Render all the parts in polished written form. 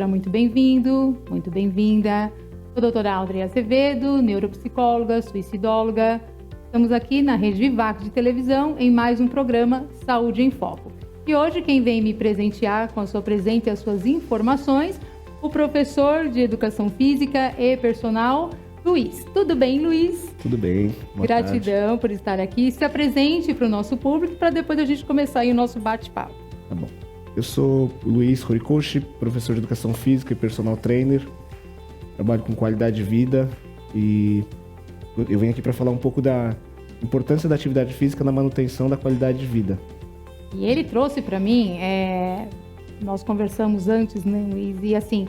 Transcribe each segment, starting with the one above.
seja muito bem-vindo, muito bem-vinda. Sou a doutora Audrey Azevedo, neuropsicóloga, suicidóloga. Estamos aqui na Rede Vivac de televisão em mais um programa Saúde em Foco. E hoje quem vem me presentear com a sua presença e as suas informações, o professor de Educação Física e Personal, Luiz. Tudo bem, Luiz? Tudo bem. Boa Gratidão tarde. por estar aqui. Se apresente para o nosso público para depois a gente começar aí o nosso bate-papo. Tá bom. Eu sou Luiz Horikoshi, professor de Educação Física e Personal Trainer. Trabalho com qualidade de vida e eu venho aqui para falar um pouco da importância da atividade física na manutenção da qualidade de vida. E ele trouxe para mim, nós conversamos antes, né, Luiz, e assim,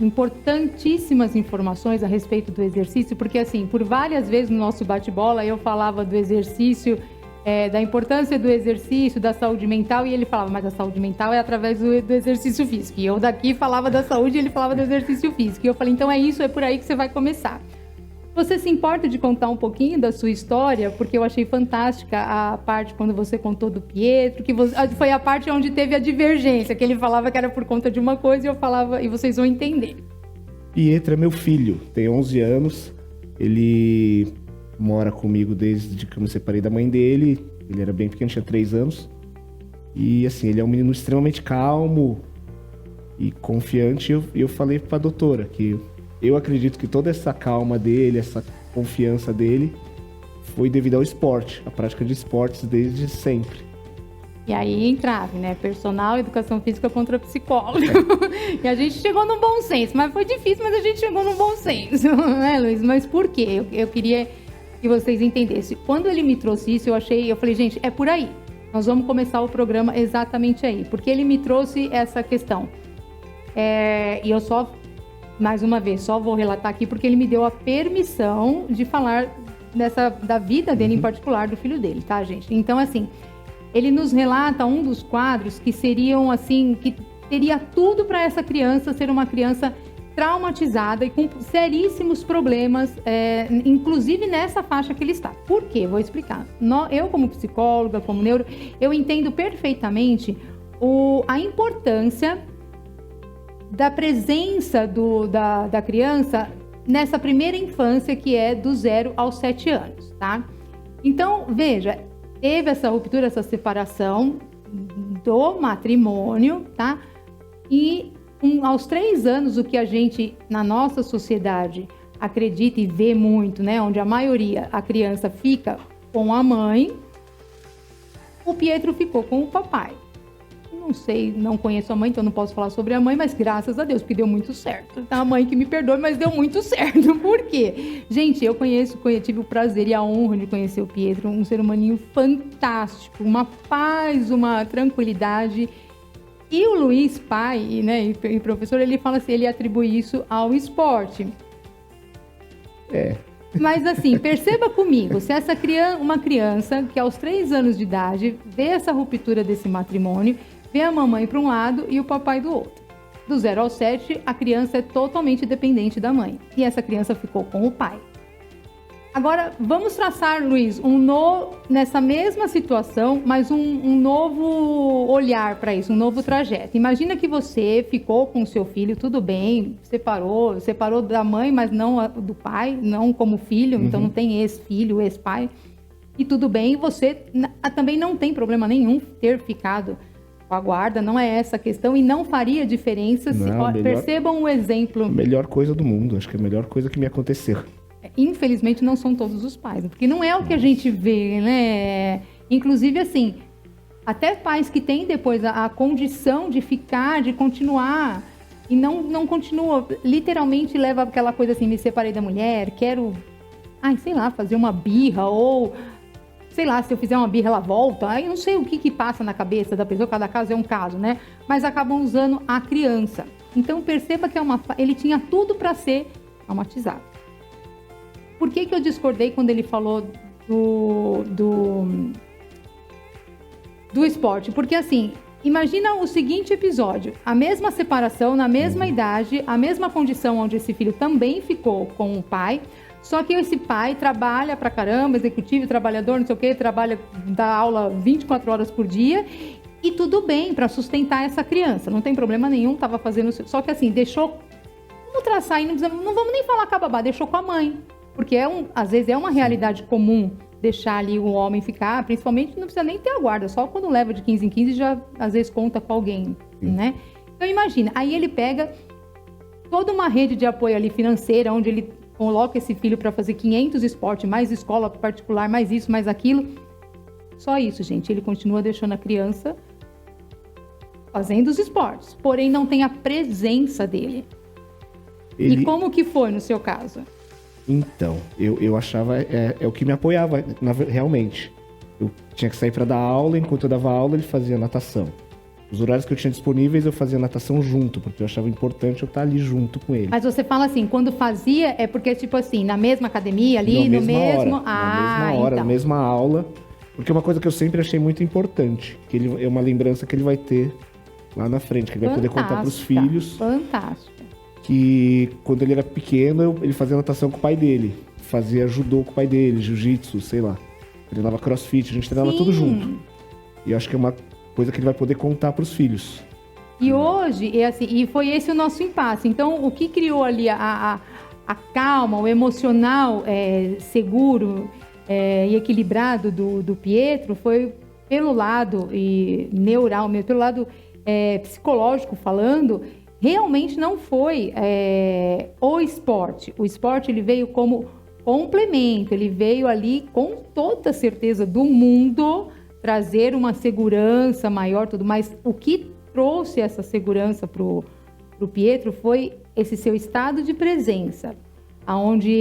importantíssimas informações a respeito do exercício, porque assim, por várias vezes no nosso bate-bola eu falava do exercício, da importância do exercício, da saúde mental, e ele falava, mas a saúde mental é através do exercício físico. E eu daqui falava da saúde e ele falava do exercício físico. E eu falei, então é isso, é por aí que você vai começar. Você se importa de contar um pouquinho da sua história? Porque eu achei fantástica a parte quando você contou do Pietro, que foi a parte onde teve a divergência, que ele falava que era por conta de uma coisa e eu falava, e vocês vão entender. Pietro é meu filho, tem 11 anos, ele mora comigo desde que eu me separei da mãe dele. Ele era bem pequeno, tinha 3 anos. E assim, ele é um menino extremamente calmo e confiante. Eu falei pra doutora que eu acredito que toda essa calma dele, essa confiança dele, foi devido ao esporte, a prática de esportes desde sempre. E aí entrave, né? Personal, educação física contra psicólogo. E a gente chegou num bom senso, mas foi difícil, mas a gente chegou num bom senso, né, Luiz? Mas por quê? Eu queria que vocês entendessem. Quando ele me trouxe isso, eu falei, gente, é por aí. Nós vamos começar o programa exatamente aí. Porque ele me trouxe essa questão. E eu só, mais uma vez, só vou relatar aqui porque ele me deu a permissão de falar da vida dele em particular, do filho dele, tá, gente? Então, assim, ele nos relata um dos quadros que seriam, assim, que teria tudo para essa criança ser uma criança traumatizada e com seríssimos problemas, inclusive nessa faixa que ele está. Por quê? Vou explicar. Eu, como psicóloga, como neuro, eu entendo perfeitamente a importância da presença da criança nessa primeira infância, que é do 0 aos 7 anos, tá? Então, veja, teve essa ruptura, essa separação do matrimônio, tá? E aos 3 anos, o que a gente, na nossa sociedade, acredita e vê muito, né? Onde a maioria, a criança fica com a mãe, o Pietro ficou com o papai. Não sei, não conheço a mãe, então não posso falar sobre a mãe, mas graças a Deus, porque deu muito certo. A mãe que me perdoe, mas deu muito certo. Por quê? Gente, eu tive o prazer e a honra de conhecer o Pietro, um ser humaninho fantástico, uma paz, uma tranquilidade. E o Luiz, pai, né, e professor, ele fala assim, ele atribui isso ao esporte. Mas assim, perceba comigo, se uma criança que aos 3 anos de idade vê essa ruptura desse matrimônio, vê a mamãe para um lado e o papai do outro. Do 0 ao 7, a criança é totalmente dependente da mãe. E essa criança ficou com o pai. Agora, vamos traçar, Luiz, nessa mesma situação, mas um novo olhar para isso, um novo trajeto. Imagina que você ficou com o seu filho, tudo bem, separou da mãe, mas não do pai, não como filho, então não tem ex-filho, ex-pai. E tudo bem, você também não tem problema nenhum ter ficado com a guarda, não é essa a questão, e não faria diferença percebam o exemplo. A melhor coisa do mundo, acho que é a melhor coisa que me aconteceu. Infelizmente não são todos os pais, porque não é o que a gente vê, né? Inclusive, assim, até pais que têm depois a condição de ficar, de continuar, e não continua, literalmente leva aquela coisa assim, me separei da mulher, quero, sei lá, fazer uma birra, ou, sei lá, se eu fizer uma birra ela volta, eu não sei o que passa na cabeça da pessoa, cada caso é um caso, né? Mas acabam usando a criança. Então perceba que ele tinha tudo para ser traumatizado. Por que eu discordei quando ele falou do esporte? Porque assim, imagina o seguinte episódio, a mesma separação, na mesma idade, a mesma condição onde esse filho também ficou com o pai, só que esse pai trabalha pra caramba, executivo, trabalhador, não sei o que, dá aula 24 horas por dia, E tudo bem para sustentar essa criança, não tem problema nenhum, estava fazendo... Só que assim, deixou... Vamos traçar aí, não vamos nem falar com a babá, deixou com a mãe. Porque às vezes é uma realidade comum deixar ali o homem ficar, principalmente não precisa nem ter a guarda, só quando leva de 15 em 15 já às vezes conta com alguém, né? Então imagina, aí ele pega toda uma rede de apoio ali financeira, onde ele coloca esse filho para fazer 500 esportes, mais escola particular, mais isso, mais aquilo. Só isso, gente, ele continua deixando a criança fazendo os esportes, porém não tem a presença dele. E como que foi no seu caso? Então, eu achava, é o que me apoiava, realmente. Eu tinha que sair para dar aula, enquanto eu dava aula ele fazia natação. Os horários que eu tinha disponíveis eu fazia natação junto, porque eu achava importante eu estar ali junto com ele. Mas você fala assim, quando fazia, é porque tipo assim, na mesma academia ali, no mesmo... na mesma hora, então. na mesma aula. Porque é uma coisa que eu sempre achei muito importante, que é uma lembrança que ele vai ter lá na frente, que ele vai poder contar para os filhos. Fantástico. Que quando ele era pequeno, ele fazia natação com o pai dele. Fazia judô com o pai dele, jiu-jitsu, sei lá. Treinava crossfit, a gente treinava tudo junto. E eu acho que é uma coisa que ele vai poder contar para os filhos. E hoje, e foi esse o nosso impasse. Então, o que criou ali a calma, o emocional seguro e equilibrado do Pietro foi pelo lado neural, pelo lado psicológico falando, realmente não foi o esporte. O esporte ele veio como complemento, ele veio ali com toda a certeza do mundo trazer uma segurança maior, tudo. Mas o que trouxe essa segurança pro Pietro foi esse seu estado de presença, onde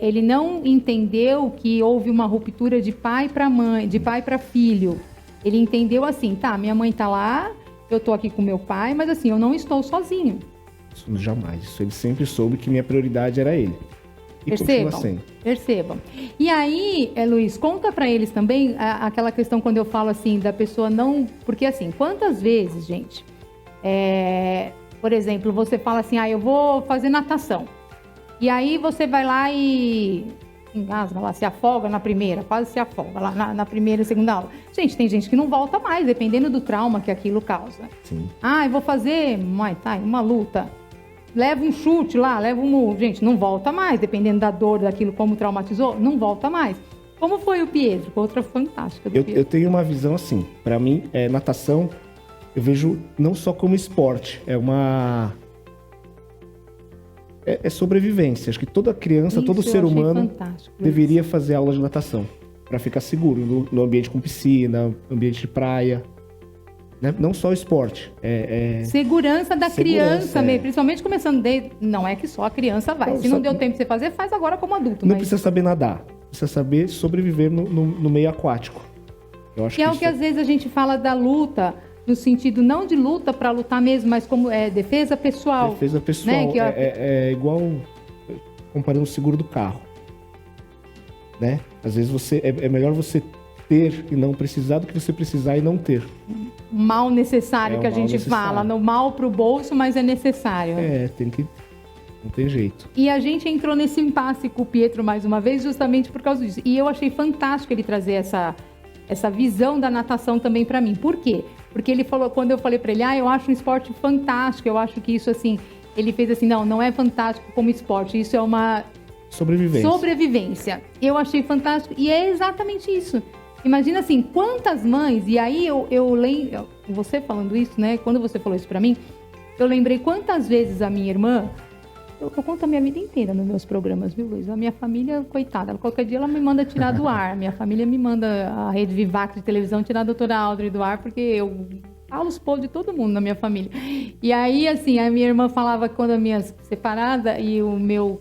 ele não entendeu que houve uma ruptura de pai para mãe, de pai para filho. Ele entendeu assim, tá, minha mãe tá lá, eu tô aqui com meu pai, mas assim, eu não estou sozinho. Isso jamais. Isso ele sempre soube que minha prioridade era ele. E Percebam. E aí, Luiz, conta pra eles também aquela questão quando eu falo assim, da pessoa não... Porque assim, quantas vezes, gente, por exemplo, você fala assim, eu vou fazer natação. E aí você vai lá e... engasga lá, se afoga na primeira, quase se afoga lá na primeira e segunda aula. Gente, tem gente que não volta mais, dependendo do trauma que aquilo causa. Sim. Eu vou fazer Muay Thai, uma luta. Leva um chute lá, leva um murro. Gente, não volta mais, dependendo da dor, daquilo, como traumatizou, não volta mais. Como foi o Pietro? Outra fantástica do Pietro. Eu tenho uma visão assim, pra mim, natação, eu vejo não só como esporte, é sobrevivência. Acho que toda criança, todo ser humano deveria fazer aula de natação para ficar seguro no ambiente com piscina, ambiente de praia, né? Não só o esporte. Segurança da criança, principalmente começando desde... Não é que só a criança vai. Se não deu tempo de você fazer, faz agora como adulto. Não precisa saber nadar, precisa saber sobreviver no meio aquático. Eu acho que é o que às vezes a gente fala da luta, no sentido não de luta para lutar mesmo, mas como defesa pessoal. Defesa pessoal, né? É igual comparando o seguro do carro, né? Às vezes é melhor você ter e não precisar do que você precisar e não ter. Mal necessário que a gente fala, no mal pro bolso, mas é necessário. Não tem jeito. E a gente entrou nesse impasse com o Pietro mais uma vez, justamente por causa disso. E eu achei fantástico ele trazer essa visão da natação também para mim. Por quê? Porque ele falou, quando eu falei para ele, eu acho um esporte fantástico, eu acho que isso assim, ele fez assim, não é fantástico como esporte, isso é uma sobrevivência. Eu achei fantástico e é exatamente isso. Imagina assim, quantas mães, e aí eu lembro, você falando isso, né, quando você falou isso para mim, eu lembrei quantas vezes a minha irmã, eu conto a minha vida inteira nos meus programas, viu, Luiz? A minha família, coitada, qualquer dia ela me manda tirar do ar. Minha família me manda a Rede Vivac de televisão tirar a doutora Audrey do ar, porque eu falo os podres de todo mundo na minha família. E aí, assim, a minha irmã falava que quando a minha separada e o meu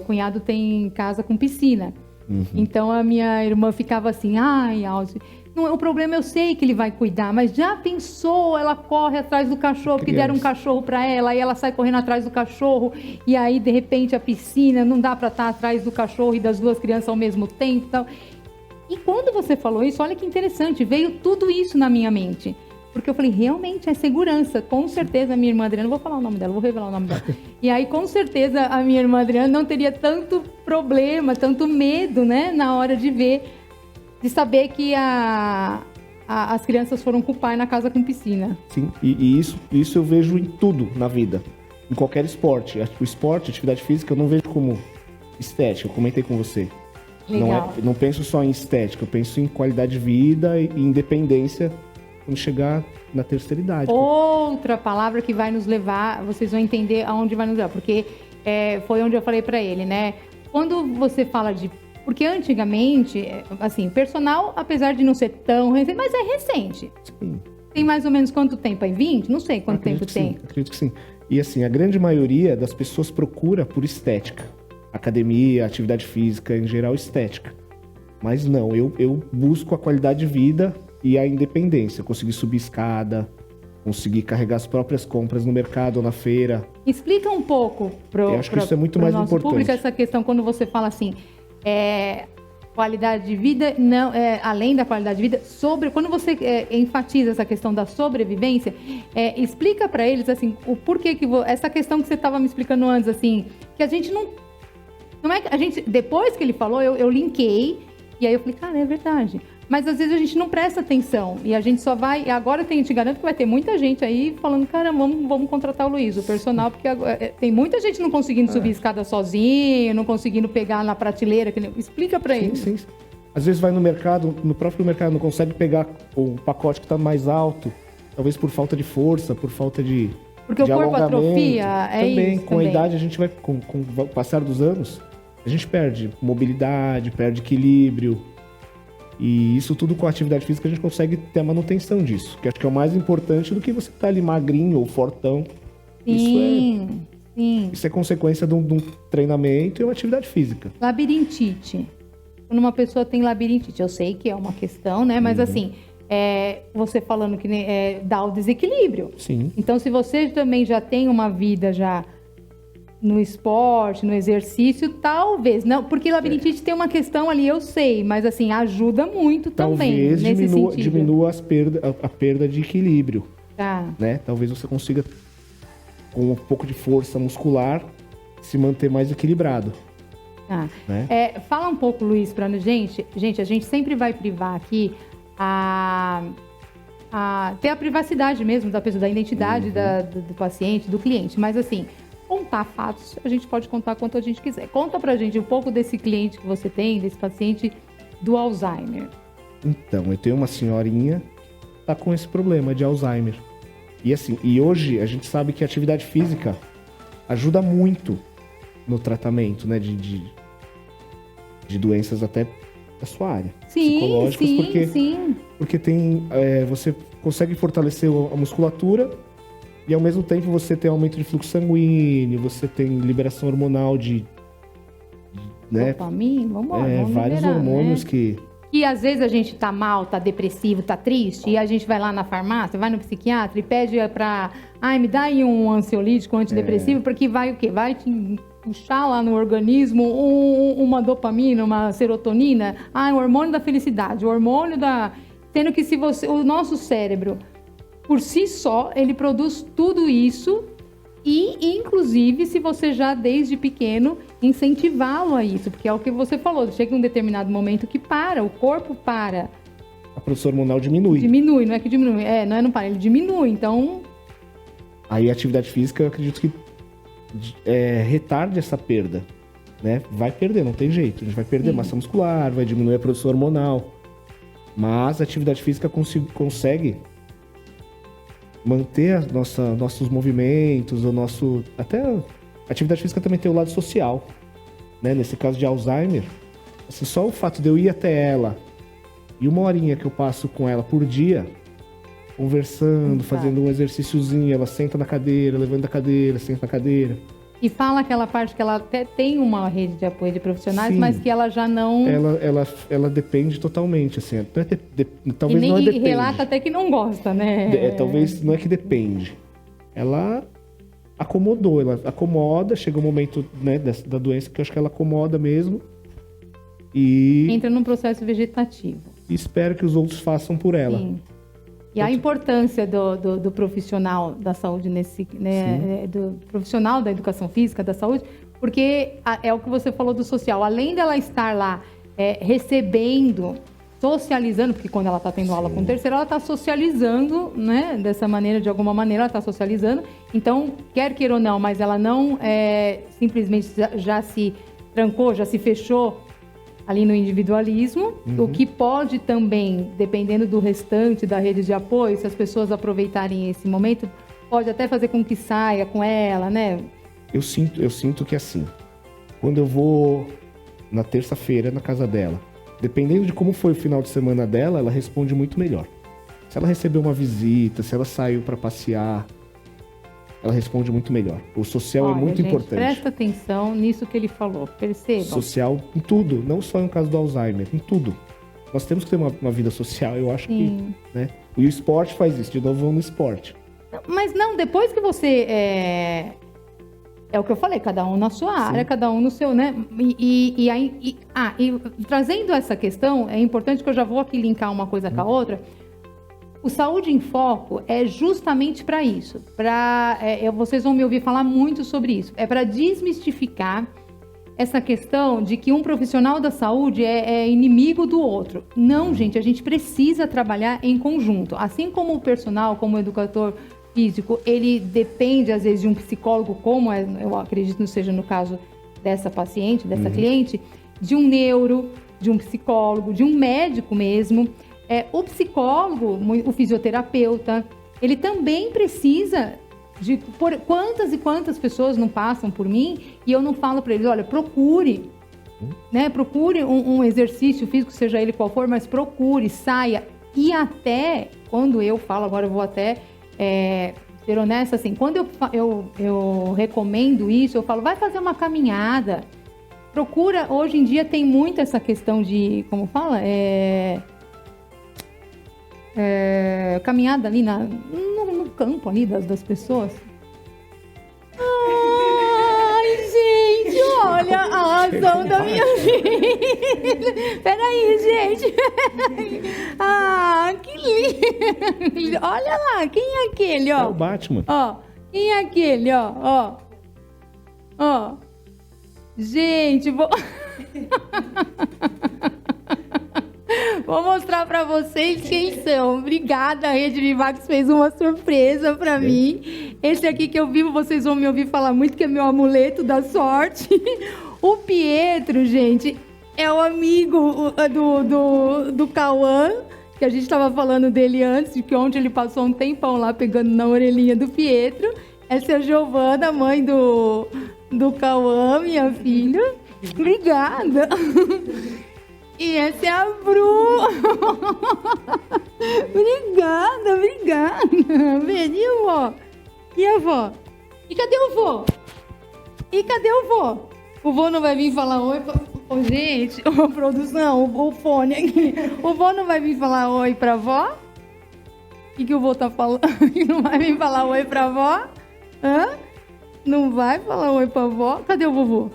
cunhado tem casa com piscina. Uhum. Então a minha irmã ficava assim, Alce, o problema eu sei que ele vai cuidar, mas já pensou, ela corre atrás do cachorro, porque deram um cachorro para ela, e ela sai correndo atrás do cachorro, e aí de repente a piscina, não dá para estar atrás do cachorro e das duas crianças ao mesmo tempo. Tal. E quando você falou isso, olha que interessante, veio tudo isso na minha mente. Porque eu falei, realmente é segurança. Com certeza a minha irmã Adriana, não vou falar o nome dela, vou revelar o nome dela. E aí, com certeza, a minha irmã Adriana não teria tanto problema, tanto medo, né? Na hora de ver, de saber que as crianças foram com o pai na casa com piscina. Sim, e isso eu vejo em tudo na vida, em qualquer esporte. O esporte, atividade física, eu não vejo como estética, eu comentei com você. Legal. Não penso só em estética, eu penso em qualidade de vida e independência quando chegar na terceira idade. Outra palavra que vai nos levar, vocês vão entender aonde vai nos levar, porque foi onde eu falei pra ele, né? Quando você fala de... Porque antigamente, assim, personal, apesar de não ser tão recente, mas é recente. Sim. Tem mais ou menos quanto tempo aí? 20? Não sei quanto tempo tem. Acredito que sim. E assim, a grande maioria das pessoas procura por estética. Academia, atividade física, em geral, estética. Mas não, eu busco a qualidade de vida e a independência. Conseguir subir escada, conseguir carregar as próprias compras no mercado ou na feira. Explica um pouco Eu acho que isso é muito mais nosso importante. público essa questão, quando você fala assim, qualidade de vida, não, além da qualidade de vida, quando você enfatiza essa questão da sobrevivência, explica para eles assim, o porquê que essa questão que você estava me explicando antes, assim, que a gente não é que a gente, depois que ele falou, eu linkei, e aí eu falei, cara, é verdade. Mas às vezes a gente não presta atenção, e a gente só vai, e agora eu te garanto que vai ter muita gente aí falando, cara, vamos contratar o Luiz, o personal, porque tem muita gente não conseguindo subir escada sozinho, não conseguindo pegar na prateleira, explica pra eles. Sim. Às vezes vai no mercado, no próprio mercado não consegue pegar o pacote que tá mais alto, talvez por falta de força, por falta de porque o corpo atrofia, também, isso. Com a idade, a gente vai, com o passar dos anos, a gente perde mobilidade, perde equilíbrio. E isso tudo com a atividade física a gente consegue ter a manutenção disso. Que acho que é o mais importante do que você estar ali magrinho ou fortão. Sim. Isso é consequência de um treinamento e uma atividade física. Labirintite. Quando uma pessoa tem labirintite, eu sei que é uma questão, né? Mas assim, você falando que dá o desequilíbrio. Sim. Então, se você também já tem uma vida já no esporte, no exercício, talvez. Não, porque labirintite tem uma questão ali, eu sei, mas assim, ajuda muito também. Talvez diminua a perda de equilíbrio. Tá. Né? Talvez você consiga, com um pouco de força muscular, se manter mais equilibrado. Tá. Né? Fala um pouco, Luiz, pra gente. Gente, a gente sempre vai privar aqui ter a privacidade mesmo da pessoa, da identidade do paciente, do cliente. Mas assim, contar fatos, a gente pode contar quanto a gente quiser. Conta pra gente um pouco desse cliente que você tem, desse paciente do Alzheimer. Então, eu tenho uma senhorinha que tá com esse problema de Alzheimer. E assim, hoje a gente sabe que a atividade física ajuda muito no tratamento, né, de doenças até da sua área. Psicológicas, porque tem, você consegue fortalecer a musculatura. E ao mesmo tempo você tem aumento de fluxo sanguíneo, você tem liberação hormonal né? Dopamina, vamos vários hormônios, né? Que às vezes a gente tá mal, tá depressivo, tá triste, e a gente vai lá na farmácia, vai no psiquiatra e pede me dá aí um ansiolítico, um antidepressivo, porque vai o quê? Vai te puxar lá no organismo uma dopamina, uma serotonina, o hormônio da felicidade, o hormônio Sendo que o nosso cérebro, por si só, ele produz tudo isso e, inclusive, se você já desde pequeno incentivá-lo a isso, porque é o que você falou, chega um determinado momento que o corpo para. A produção hormonal diminui. Diminui, não é que diminui, não para, ele diminui, então... Aí a atividade física, eu acredito que retarde essa perda, né? Vai perder, não tem jeito, a gente vai perder massa muscular, vai diminuir a produção hormonal, mas a atividade física consegue manter nossos movimentos, até a atividade física também tem o lado social, né? Nesse caso de Alzheimer, assim, só o fato de eu ir até ela e uma horinha que eu passo com ela por dia, conversando, fazendo um exercíciozinho, ela senta na cadeira, levanta a cadeira, senta na cadeira. E fala aquela parte que ela até tem uma rede de apoio de profissionais, sim, mas que ela já não... Ela depende totalmente, assim. Talvez não depende. E relata até que não gosta, né? Talvez não é que depende. Ela acomodou, ela acomoda, chega um momento, né, da doença que eu acho que ela acomoda mesmo. E... entra num processo vegetativo. E espero que os outros façam por ela. Sim. E a importância do profissional da saúde do profissional da educação física, da saúde, porque é o que você falou do social. Além dela estar lá recebendo socializando, porque quando ela está tendo aula com o terceiro, ela está socializando, né? Dessa maneira, de alguma maneira, ela está socializando. Então, quer queira ou não, mas ela não simplesmente já se trancou, já se fechou ali no individualismo, o que pode também, dependendo do restante da rede de apoio, se as pessoas aproveitarem esse momento, pode até fazer com que saia com ela, né? Eu sinto que assim, quando eu vou na terça-feira na casa dela, dependendo de como foi o final de semana dela, ela responde muito melhor. Se ela recebeu uma visita, se ela saiu para passear, ela responde muito melhor. O social é muito importante. Presta atenção nisso que ele falou, percebam. Social em tudo, não só no caso do Alzheimer, em tudo. Nós temos que ter uma vida social, eu acho que, né? E o esporte faz isso, de novo vamos no esporte. Mas não, depois que você... É o que eu falei, cada um na sua área, cada um no seu, né? E trazendo essa questão, é importante que eu já vou aqui linkar uma coisa com a outra. O Saúde em Foco é justamente para isso. Vocês vão me ouvir falar muito sobre isso. É para desmistificar essa questão de que um profissional da saúde é inimigo do outro. Não, gente, a gente precisa trabalhar em conjunto. Assim como o personal, como o educador físico, ele depende, às vezes, de um psicólogo, como eu acredito que seja no caso dessa paciente, dessa cliente, de um neuro, de um psicólogo, de um médico mesmo. O psicólogo, o fisioterapeuta, ele também precisa de... Quantas e quantas pessoas não passam por mim e eu não falo para eles, olha, procure, né? Procure um exercício físico, seja ele qual for, mas procure, saia. E até, quando eu falo, agora eu vou até ser honesta, assim, quando eu recomendo isso, eu falo, vai fazer uma caminhada. Procura, hoje em dia tem muito essa questão de, como fala? Caminhada ali no campo ali das pessoas. Ai, gente, olha a razão da minha vida. Peraí, gente. Que lindo. Olha lá, quem é aquele, ó? É o Batman. Ó, quem é aquele, ó? Gente, vou mostrar pra vocês quem são. Obrigada, a Rede Vivax fez uma surpresa pra mim. Esse aqui que eu vivo, vocês vão me ouvir falar muito, que é meu amuleto da sorte. O Pietro, gente, é o amigo do Cauã, que a gente estava falando dele antes, de que ontem ele passou um tempão lá pegando na orelhinha do Pietro. Essa é a Giovana, mãe do Cauã, minha filha. Obrigada. E essa é a Bru. Obrigada. Vem, e a vó? E a avó? E cadê o vô? O vô não vai vir falar oi pra... gente, produção, o fone aqui. O vô não vai vir falar oi pra vó? O que o vô tá falando? Não vai vir falar oi pra vó? Não vai falar oi pra vó? Cadê o vovô?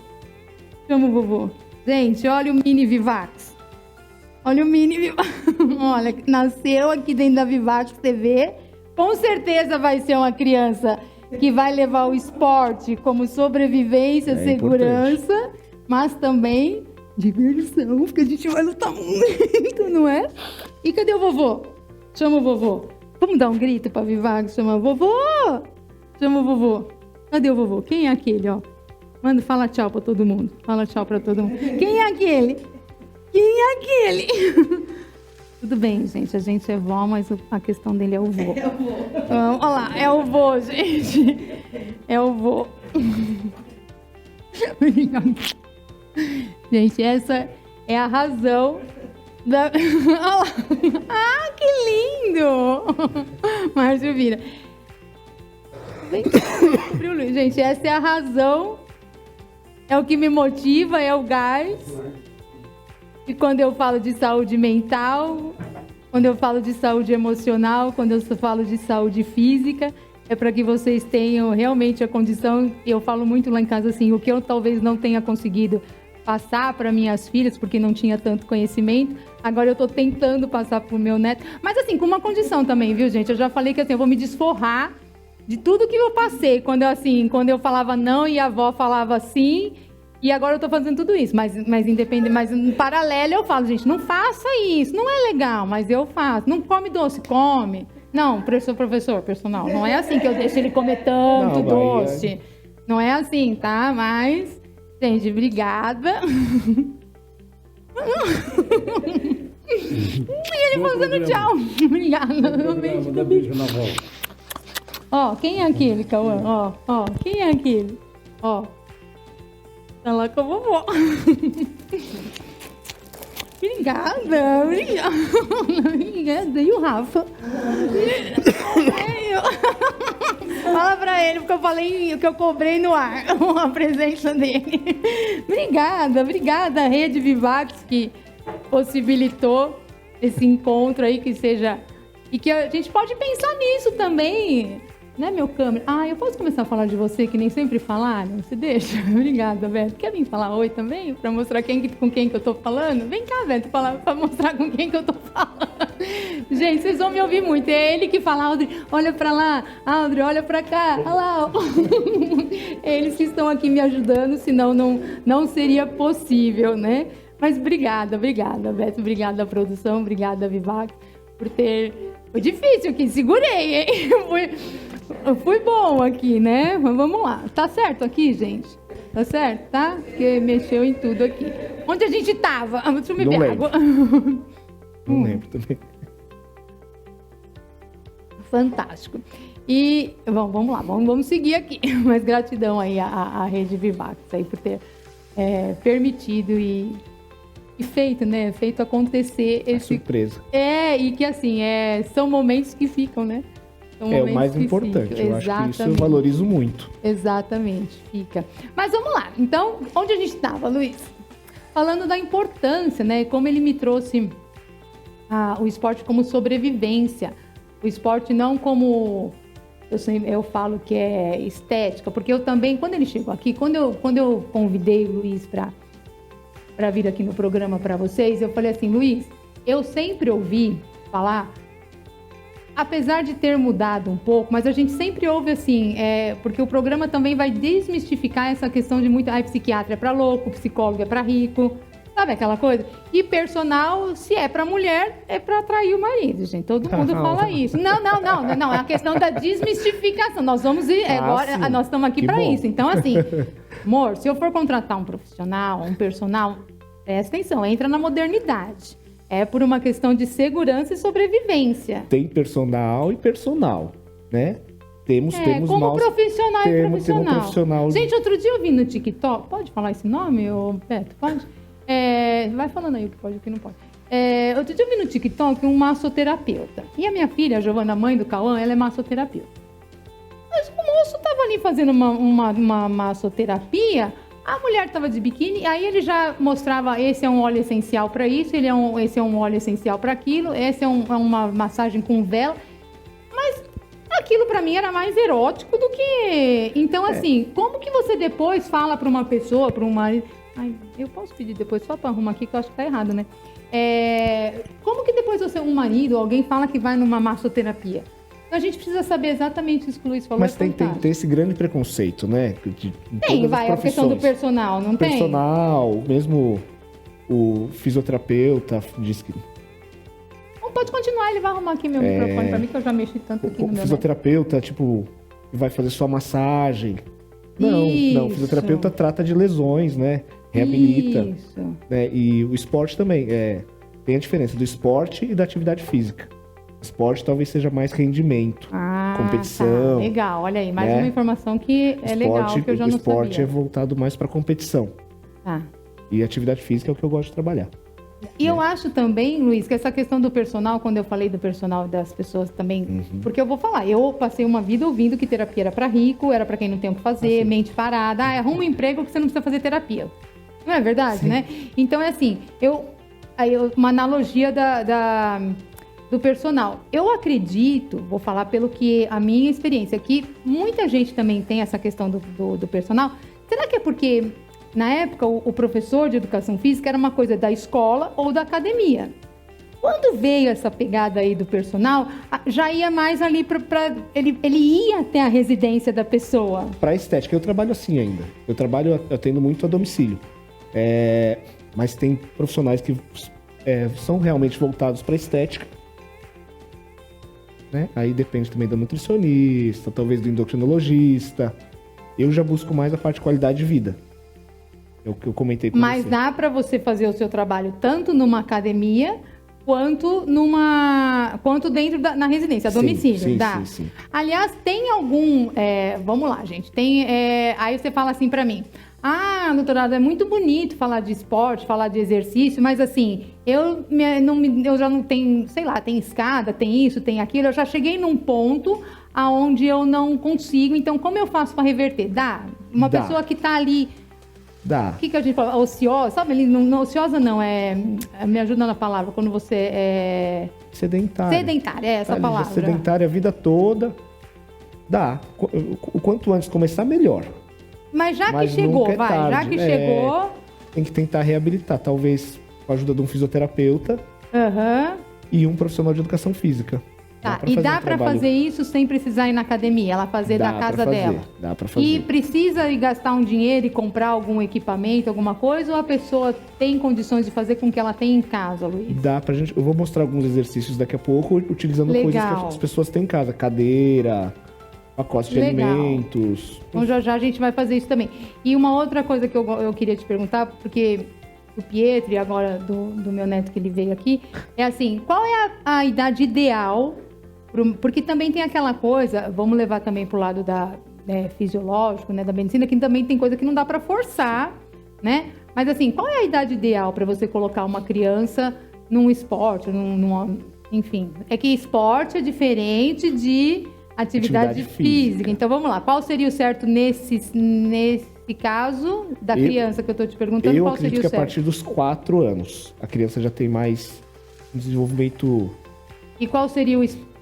Chama o vovô. Gente, olha o mini Vivax. Olha, nasceu aqui dentro da Vivax TV. Com certeza vai ser uma criança que vai levar o esporte como sobrevivência, segurança, importante. Mas também diversão, porque a gente vai lutar muito, não é? E cadê o vovô? Chama o vovô. Vamos dar um grito pra Vivax, chama o vovô. Chama o vovô. Cadê o vovô? Quem é aquele, ó? Manda, fala tchau pra todo mundo. Fala tchau pra todo mundo. Quem é aquele? Tudo bem, gente. A gente é vó, mas a questão dele é o vô. Olha lá, é o vô, gente. É o vô. Gente, essa é a razão da... que lindo! Márcio vira. Gente, essa é a razão, é o que me motiva, é o gás. E quando eu falo de saúde mental, quando eu falo de saúde emocional, quando eu falo de saúde física, é para que vocês tenham realmente a condição. Eu falo muito lá em casa assim, o que eu talvez não tenha conseguido passar para minhas filhas, porque não tinha tanto conhecimento, agora eu estou tentando passar para o meu neto. Mas assim, com uma condição também, viu, gente? Eu já falei que assim, eu vou me desforrar de tudo que eu passei, quando eu falava não e a avó falava sim, E agora eu tô fazendo tudo isso, mas independente, mas em paralelo eu falo, gente, não faça isso, não é legal, mas eu faço. Não come doce, come. Não, professor personal, não é assim que eu deixo ele comer tanto doce. Não é assim, tá? Mas, gente, obrigada. E ele fazendo tchau. Obrigada. Dá beijo na avó. Ó, quem é aquele, Cauã? Ó, quem é aquele? Ó. Tá lá com a vovó. Obrigada. E o Rafa? Fala pra ele, porque eu falei que eu cobrei no ar a presença dele. Obrigada, Rede Vivax, que possibilitou esse encontro aí, que seja... E que a gente pode pensar nisso também, né, meu câmera? Eu posso começar a falar de você, que nem sempre falaram? Você deixa? Obrigada, Beto. Quer vir falar oi também? Pra mostrar com quem que eu tô falando? Vem cá, Beto, pra mostrar com quem que eu tô falando. Gente, vocês vão me ouvir muito. É ele que fala, Audrey, olha pra lá. Audrey, olha pra cá. Olha lá. Eles que estão aqui me ajudando, senão não seria possível, né? Mas obrigada, Beto. Obrigada, produção. Obrigada, Vivax, por ter... Foi difícil aqui, segurei, hein? Fui bom aqui, né? Mas vamos lá. Tá certo aqui, gente? Tá certo? Tá? Porque mexeu em tudo aqui. Onde a gente tava? Deixa eu beber água. Não lembro também. Fantástico. E, bom, vamos lá. Vamos seguir aqui. Mas gratidão aí à Rede Vivax aí por ter permitido e feito, né? Feito acontecer esse... surpresa. E que assim, são momentos que ficam, né? É o mais importante. Eu acho que isso eu valorizo muito. Exatamente, fica. Mas vamos lá. Então, onde a gente estava, Luiz? Falando da importância, né? Como ele me trouxe o esporte como sobrevivência. O esporte não como... Eu falo que é estética, porque eu também, quando ele chegou aqui, quando eu convidei o Luiz para vir aqui no programa para vocês, eu falei assim, Luiz, eu sempre ouvi falar, apesar de ter mudado um pouco, mas a gente sempre ouve assim, porque o programa também vai desmistificar essa questão de muito, psiquiatra é para louco, psicólogo é para rico, sabe aquela coisa? E personal, se é para mulher, é para atrair o marido, gente. Todo mundo fala isso. Não, é a questão da desmistificação. Nós vamos ir, agora, nós estamos aqui para isso. Então, assim, amor, se eu for contratar um profissional, um personal, presta atenção, entra na modernidade. É por uma questão de segurança e sobrevivência. Tem personal e personal, né? Temos como profissional e profissional. Temos profissional. Gente, outro dia eu vi no TikTok, pode falar esse nome, Beto? Pode? Vai falando aí o que pode e o que não pode. Outro dia eu vi no TikTok um massoterapeuta. E a minha filha, a Giovana, mãe do Cauã, ela é massoterapeuta. Mas o moço estava ali fazendo uma massoterapia, a mulher estava de biquíni, aí ele já mostrava, esse é um óleo essencial para isso, esse é um óleo essencial para aquilo, esse é uma massagem com vela. Mas aquilo para mim era mais erótico do que... Então, assim, como que você depois fala para uma pessoa, para um marido... eu posso pedir depois só para arrumar aqui, que eu acho que tá errado, né? Como que depois você, um marido, alguém fala que vai numa massoterapia? Então a gente precisa saber exatamente isso que o Luiz falou. Mas tem esse grande preconceito, né? A questão do personal, não tem? Personal, mesmo o fisioterapeuta diz que... Pode continuar, ele vai arrumar aqui meu microfone para mim, que eu já mexi tanto aqui no meu... O fisioterapeuta, vai fazer sua massagem. Não, o fisioterapeuta trata de lesões, né? Reabilita. Isso. Né? E o esporte também. Tem a diferença do esporte e da atividade física. O esporte talvez seja mais rendimento, competição. Tá. Legal, olha aí, mais uma informação que legal, que eu já não sabia. O esporte é voltado mais para competição. Tá. E a atividade física é o que eu gosto de trabalhar. E eu acho também, Luiz, que essa questão do personal, quando eu falei do personal das pessoas também, porque eu vou falar, eu passei uma vida ouvindo que terapia era para rico, era para quem não tem o que fazer, mente parada, arruma um emprego que você não precisa fazer terapia. Não é verdade, né? Então é assim, uma analogia do personal. Eu acredito, vou falar pelo que a minha experiência, que muita gente também tem essa questão do personal. Será que é porque... Na época, o professor de educação física era uma coisa da escola ou da academia. Quando veio essa pegada aí do personal, já ia mais ali ele ia até a residência da pessoa. Para estética, eu trabalho assim ainda. Eu atendo muito a domicílio. Mas tem profissionais que são realmente voltados para estética. Né? Aí depende também da nutricionista, talvez do endocrinologista. Eu já busco mais a parte de qualidade de vida. É o que eu comentei com você. Mas dá para você fazer o seu trabalho tanto numa academia quanto dentro na residência, a domicílio. Sim, dá. Sim. Aliás, tem algum... vamos lá, gente. Aí você fala assim para mim. Doutorado, é muito bonito falar de esporte, falar de exercício, mas assim, eu já não tenho, sei lá, tem escada, tem isso, tem aquilo, eu já cheguei num ponto aonde eu não consigo, então como eu faço para reverter? Dá. Uma pessoa que tá ali... Dá. O que a gente fala? Ociosa, sabe? Não, ociosa não, me ajuda na palavra, quando você é... Sedentária. Sedentária, é essa palavra. Sedentária a vida toda. Dá. O quanto antes começar, melhor. Mas já que chegou, já que chegou... Tem que tentar reabilitar, talvez com a ajuda de um fisioterapeuta e um profissional de educação física. Tá, e dá para fazer isso sem precisar ir na academia, ela fazer da casa dela? Dá para fazer. E precisa ir gastar um dinheiro e comprar algum equipamento, alguma coisa, ou a pessoa tem condições de fazer com que ela tenha em casa, Luiz? Dá pra gente... Eu vou mostrar alguns exercícios daqui a pouco, utilizando coisas que as pessoas têm em casa. Cadeira, pacote de alimentos. Então já a gente vai fazer isso também. E uma outra coisa que eu queria te perguntar, porque do Pietro e agora do meu neto que ele veio aqui, é assim, qual é a idade ideal... Porque também tem aquela coisa, vamos levar também para o lado fisiológico, né, da medicina, que também tem coisa que não dá para forçar, né? Mas assim, qual é a idade ideal para você colocar uma criança num esporte, enfim? É que esporte é diferente de atividade física. Então vamos lá, qual seria o certo nesse caso da criança que eu estou te perguntando? Eu qual seria o certo? A partir dos 4 anos, a criança já tem mais desenvolvimento. E qual seria o esporte?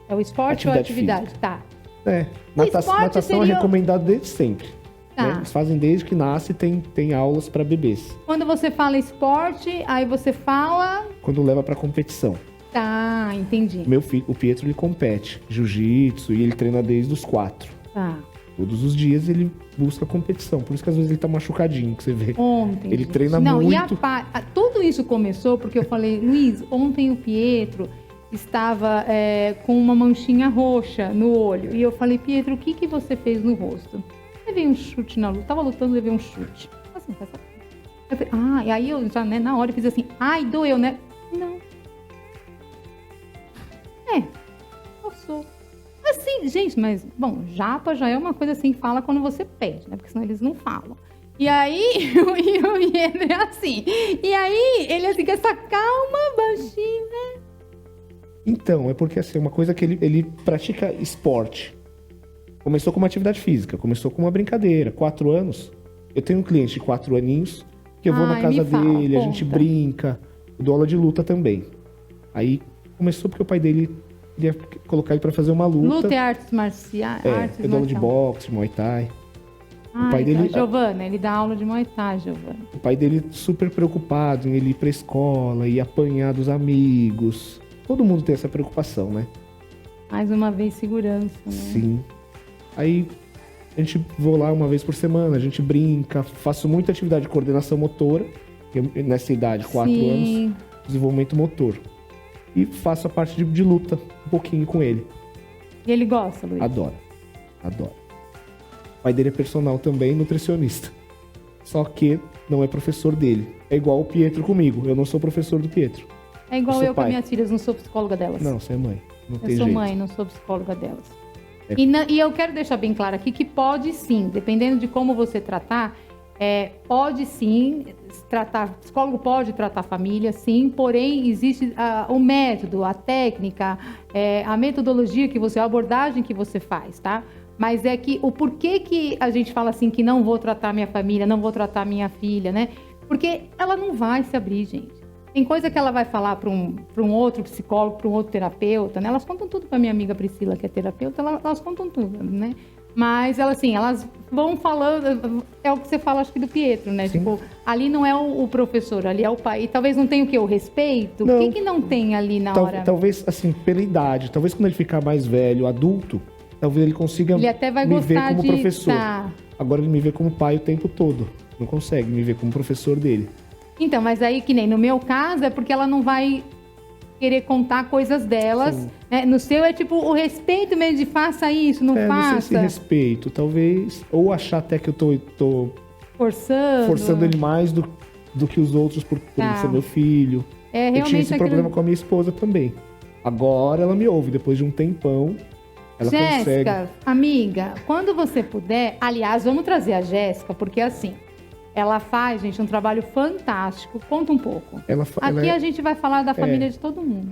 É o esporte ou a atividade? Física. Tá. Natação seria... é recomendado desde sempre. Tá. Né? Eles fazem desde que nasce, tem aulas para bebês. Quando você fala esporte, aí você fala... Quando leva para competição. Tá, entendi. Meu filho, o Pietro, ele compete jiu-jitsu e ele treina desde os 4. Tá. Todos os dias ele busca competição. Por isso que às vezes ele tá machucadinho, que você vê. Ontem, ele treina muito. E tudo isso começou porque eu falei, Luiz, ontem o Pietro... estava com uma manchinha roxa no olho. E eu falei, Pietro, o que você fez no rosto? Levei um chute na luta. Tava lutando, levei um chute. Assim, tá sabe? Eu falei, e aí eu já, né, na hora eu fiz assim, doeu, né? Não. Passou. Assim, gente, mas, bom, japa já é uma coisa assim, fala quando você pede, né? Porque senão eles não falam. E aí, ele é assim. E aí, ele assim, com essa calma, baixinho, né? Então, é porque assim, uma coisa que ele pratica esporte. Começou com uma atividade física, começou com uma brincadeira. 4 anos. Eu tenho um cliente de 4 aninhos, que eu vou na casa dele, a gente brinca. Eu dou aula de luta também. Aí começou porque o pai dele queria colocar ele pra fazer uma luta. Luta é artes marciais? Eu dou aula de boxe, Muay Thai. O pai dele... Giovana, ele dá aula de Muay Thai, Giovana. O pai dele super preocupado em ele ir pra escola, ir apanhar dos amigos... Todo mundo tem essa preocupação, né? Mais uma vez, segurança, né? Sim. Aí, a gente vou lá uma vez por semana, a gente brinca, faço muita atividade de coordenação motora, nessa idade, 4 anos, desenvolvimento motor. E faço a parte de luta, um pouquinho com ele. E ele gosta, Luiz? Adora. O pai dele é personal também, nutricionista. Só que não é professor dele. É igual o Pietro comigo, eu não sou professor do Pietro. É igual eu com as minhas filhas, não sou psicóloga delas. Não, você é mãe. Não tem jeito. Eu sou mãe, não sou psicóloga delas. E eu quero deixar bem claro aqui que pode sim, dependendo de como você tratar, pode sim tratar, psicólogo pode tratar a família, sim, porém existe o método, a técnica, a metodologia que você, a abordagem que você faz, tá? Mas é que o porquê que a gente fala assim que não vou tratar minha família, não vou tratar minha filha, né? Porque ela não vai se abrir, gente. Tem coisa que ela vai falar para um outro psicólogo, para um outro terapeuta, né? Elas contam tudo para minha amiga Priscila, que é terapeuta, elas contam tudo, né? Mas elas vão falando, é o que você fala, acho que do Pietro, né? Sim. Tipo, ali não é o professor, ali é o pai. E talvez não tenha o quê? O respeito? Não. O que não tem ali na hora? Talvez, assim, pela idade, talvez quando ele ficar mais velho, adulto, talvez ele consiga Ele até vai me ver gostar como de professor. tá. Agora ele me vê como pai o tempo todo. Não consegue me ver como professor dele. Então, mas aí que nem no meu caso é porque ela não vai querer contar coisas delas, né? No seu é tipo o respeito mesmo de faça isso, não Não sei se faça, respeito, talvez. Ou achar até que eu tô forçando ele mais do que os outros por ele ser meu filho. É Eu tinha realmente esse problema com a minha esposa também. Agora ela me ouve, depois de um tempão, ela consegue. Jéssica, amiga, quando você puder, aliás, vamos trazer a Jéssica, porque assim, ela faz, gente, um trabalho fantástico. Conta um pouco. Aqui a gente vai falar da família de todo mundo.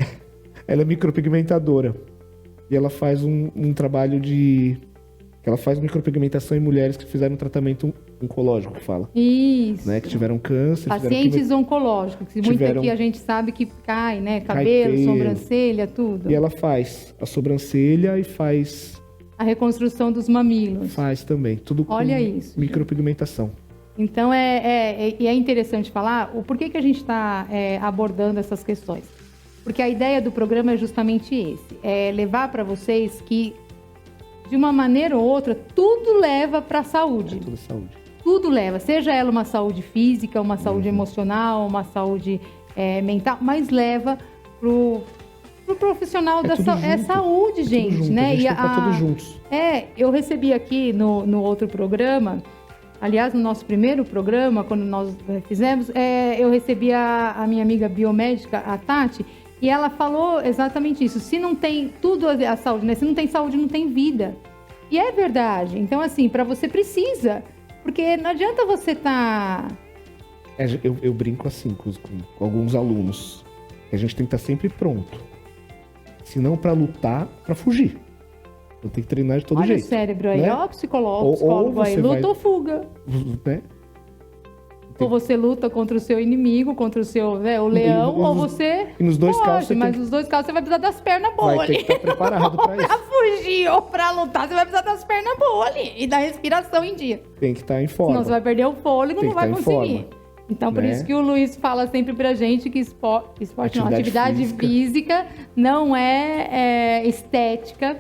Ela é micropigmentadora. E ela faz um trabalho de... Ela faz micropigmentação em mulheres que fizeram um tratamento oncológico, que fala. Isso. Né? Que tiveram câncer. Pacientes oncológicos, que muito aqui a gente sabe que cai, né? Cabelo, sobrancelha, tudo. E ela faz a sobrancelha e faz... A reconstrução dos mamilos. Faz também. Tudo com micropigmentação. Então, é interessante falar o porquê que a gente está abordando essas questões. Porque a ideia do programa é justamente esse. É levar para vocês que, de uma maneira ou outra, tudo leva para a saúde. Tudo saúde. Tudo leva. Seja ela uma saúde física, uma saúde emocional, uma saúde mental, mas leva pro profissional da saúde. É saúde, gente, junto. né? A gente tá todos juntos. Eu recebi aqui no outro programa... Aliás, no nosso primeiro programa, quando nós fizemos, eu recebi a minha amiga biomédica, a Tati, e ela falou exatamente isso. Se não tem tudo a saúde, né? Se não tem saúde, não tem vida. E é verdade. Então, assim, para você precisa. Porque não adianta você estar... Eu brinco assim com alguns alunos. Que a gente tem que estar sempre pronto. Se não para lutar, para fugir. Eu tenho que treinar de todo jeito. Olha o cérebro aí, né? Ó, o psicólogo aí. Luta ou fuga. Né? Ou você luta contra o seu inimigo, contra o seu o leão, ou você e nos dois casos você mas nos dois casos você vai precisar das pernas boas ali. Vai ter que estar preparado para isso. Pra fugir ou pra lutar, você vai precisar das pernas boas ali. E da respiração em dia. Tem que estar em forma. Senão você vai perder o fôlego e não vai conseguir. Então, por né? isso que o Luiz fala sempre pra gente que atividade física não é estética.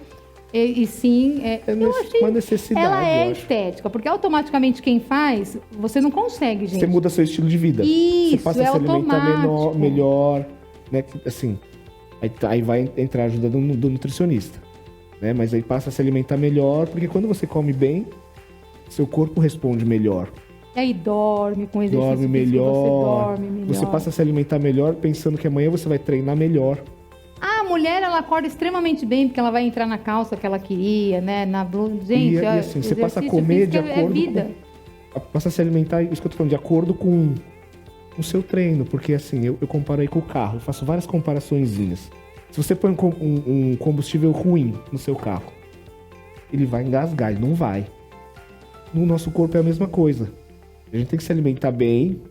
E sim, eu achei uma necessidade. Ela é estética, porque automaticamente quem faz, você não consegue, gente. Você muda seu estilo de vida. Isso, você passa a se alimentar melhor, né? Assim, aí vai entrar a ajuda do nutricionista, né? Mas aí passa a se alimentar melhor, porque quando você come bem, seu corpo responde melhor. E aí dorme com exercício dorme melhor. Você dorme melhor. Você passa a se alimentar melhor, pensando que amanhã você vai treinar melhor. A mulher, ela acorda extremamente bem, porque ela vai entrar na calça que ela queria, né? Na blusa. Gente, e assim, você passa a comer de acordo vida. Passa a se alimentar, isso que eu tô falando, de acordo com o seu treino. Porque assim, eu comparo aí com o carro. Eu faço várias comparaçõezinhas. Se você põe um combustível ruim no seu carro, ele vai engasgar, ele não vai. No nosso corpo é a mesma coisa. A gente tem que se alimentar bem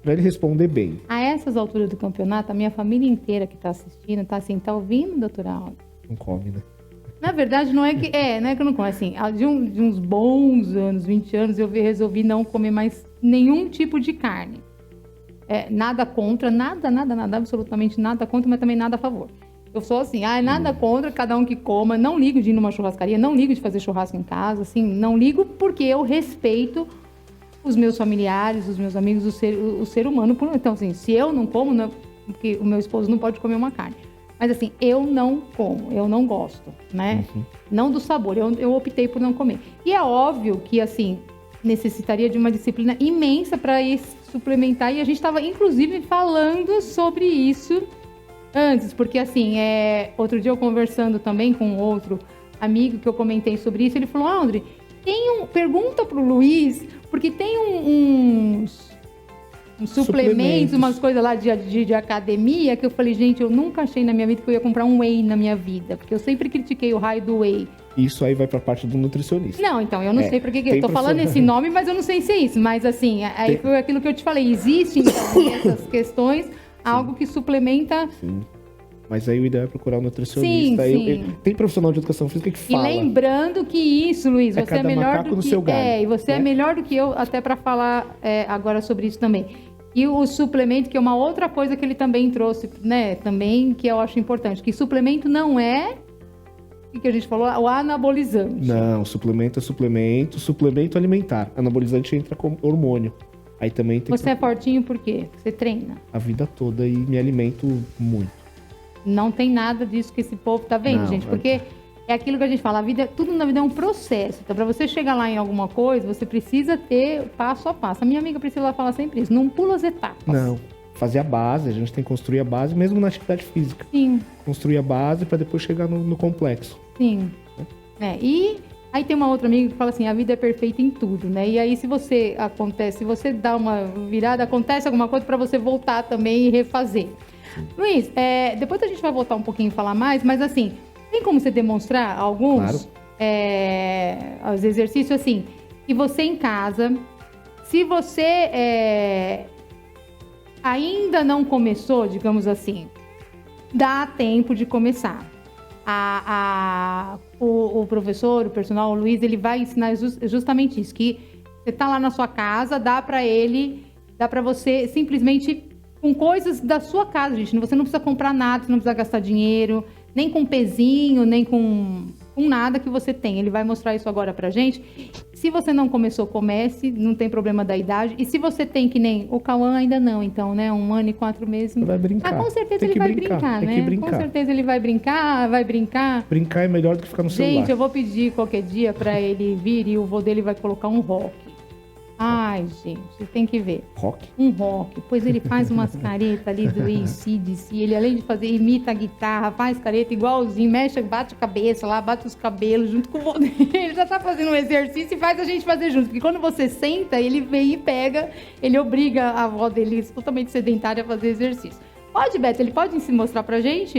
para ele responder bem. A essas alturas do campeonato, a minha família inteira que tá assistindo, tá assim, tá ouvindo, doutora Alda? Não come, né? Na verdade, não é que eu não como. Assim, de uns bons anos, 20 anos, eu resolvi não comer mais nenhum tipo de carne. Nada contra, nada, absolutamente nada contra, mas também nada a favor. Eu sou assim, nada contra, cada um que coma, não ligo de ir numa churrascaria, não ligo de fazer churrasco em casa, assim, não ligo porque eu respeito os meus familiares, os meus amigos, o ser humano. Então, assim, se eu não como, não, porque o meu esposo não pode comer uma carne. Mas, assim, eu não como, eu não gosto, né? Uhum. Não do sabor, eu optei por não comer. E é óbvio que, assim, necessitaria de uma disciplina imensa para suplementar. E a gente estava, inclusive, falando sobre isso antes. Porque, assim, outro dia eu conversando também com outro amigo que eu comentei sobre isso, ele falou, André, pergunta pro Luiz, porque tem uns suplementos, umas coisas lá de academia, que eu falei, gente, eu nunca achei na minha vida que eu ia comprar um whey na minha vida, porque eu sempre critiquei o raio do whey. Isso aí vai pra parte do nutricionista. Não, então, eu não sei porque eu tô falando esse nome, mas eu não sei se é isso. Mas assim, aí foi aquilo que eu te falei, existe, então, nessas questões, algo que suplementa... Sim. Mas aí o ideal é procurar um nutricionista. Sim. Tem profissional de educação física que fala. E lembrando que isso, Luiz, você é melhor macaco do no que... seu galho, e você né? é melhor do que eu até para falar agora sobre isso também. E o suplemento, que é uma outra coisa que ele também trouxe, né? Também que eu acho importante. Que suplemento não é... O que a gente falou? O anabolizante. Não, suplemento é suplemento. Suplemento alimentar. Anabolizante entra como hormônio. Aí também tem Você é fortinho por quê? Você treina. a vida toda e me alimento muito. Não tem nada disso que esse povo tá vendo, Não, gente. Porque é aquilo que a gente fala, a vida, tudo na vida é um processo. Então, para você chegar lá em alguma coisa, você precisa ter passo a passo. A minha amiga Priscila fala sempre isso, não pula as etapas. Não. Fazer a base, a gente tem que construir a base, mesmo na atividade física. Sim, Construir a base para depois chegar no complexo. sim. E aí tem uma outra amiga que fala assim, a vida é perfeita em tudo, né? E aí se você dá uma virada, acontece alguma coisa para você voltar também e refazer. Luiz, depois a gente vai voltar um pouquinho e falar mais, mas assim, tem como você demonstrar alguns os exercícios assim, que você em casa, se você ainda não começou, digamos assim, dá tempo de começar. O professor, o personal, o Luiz, ele vai ensinar justamente isso, que você tá lá na sua casa, dá para você simplesmente com coisas da sua casa, gente. Você não precisa comprar nada, você não precisa gastar dinheiro, nem com pezinho, nem com nada que você tem. Ele vai mostrar isso agora pra gente. Se você não começou, comece, não tem problema da idade. E se você tem que nem o Cauã ainda não, então, né? 1 ano e 4 meses. Vai brincar. Com certeza Tem ele que vai brincar, né? tem que brincar. Com certeza ele vai brincar. Brincar é melhor do que ficar no celular. Gente, eu vou pedir qualquer dia pra ele vir e o vô dele vai colocar um rock. Ai, gente, você tem que ver. Rock? Um rock. Pois ele faz umas caretas ali do AC/DC. Ele, além de fazer, imita a guitarra, faz careta igualzinho, mexe, bate a cabeça lá, bate os cabelos junto com o vô dele. Ele já tá fazendo um exercício e faz a gente fazer junto. Porque quando você senta, ele vem e pega, ele obriga a avó dele, totalmente sedentária, a fazer exercício. Pode, Beto? Ele pode se mostrar pra gente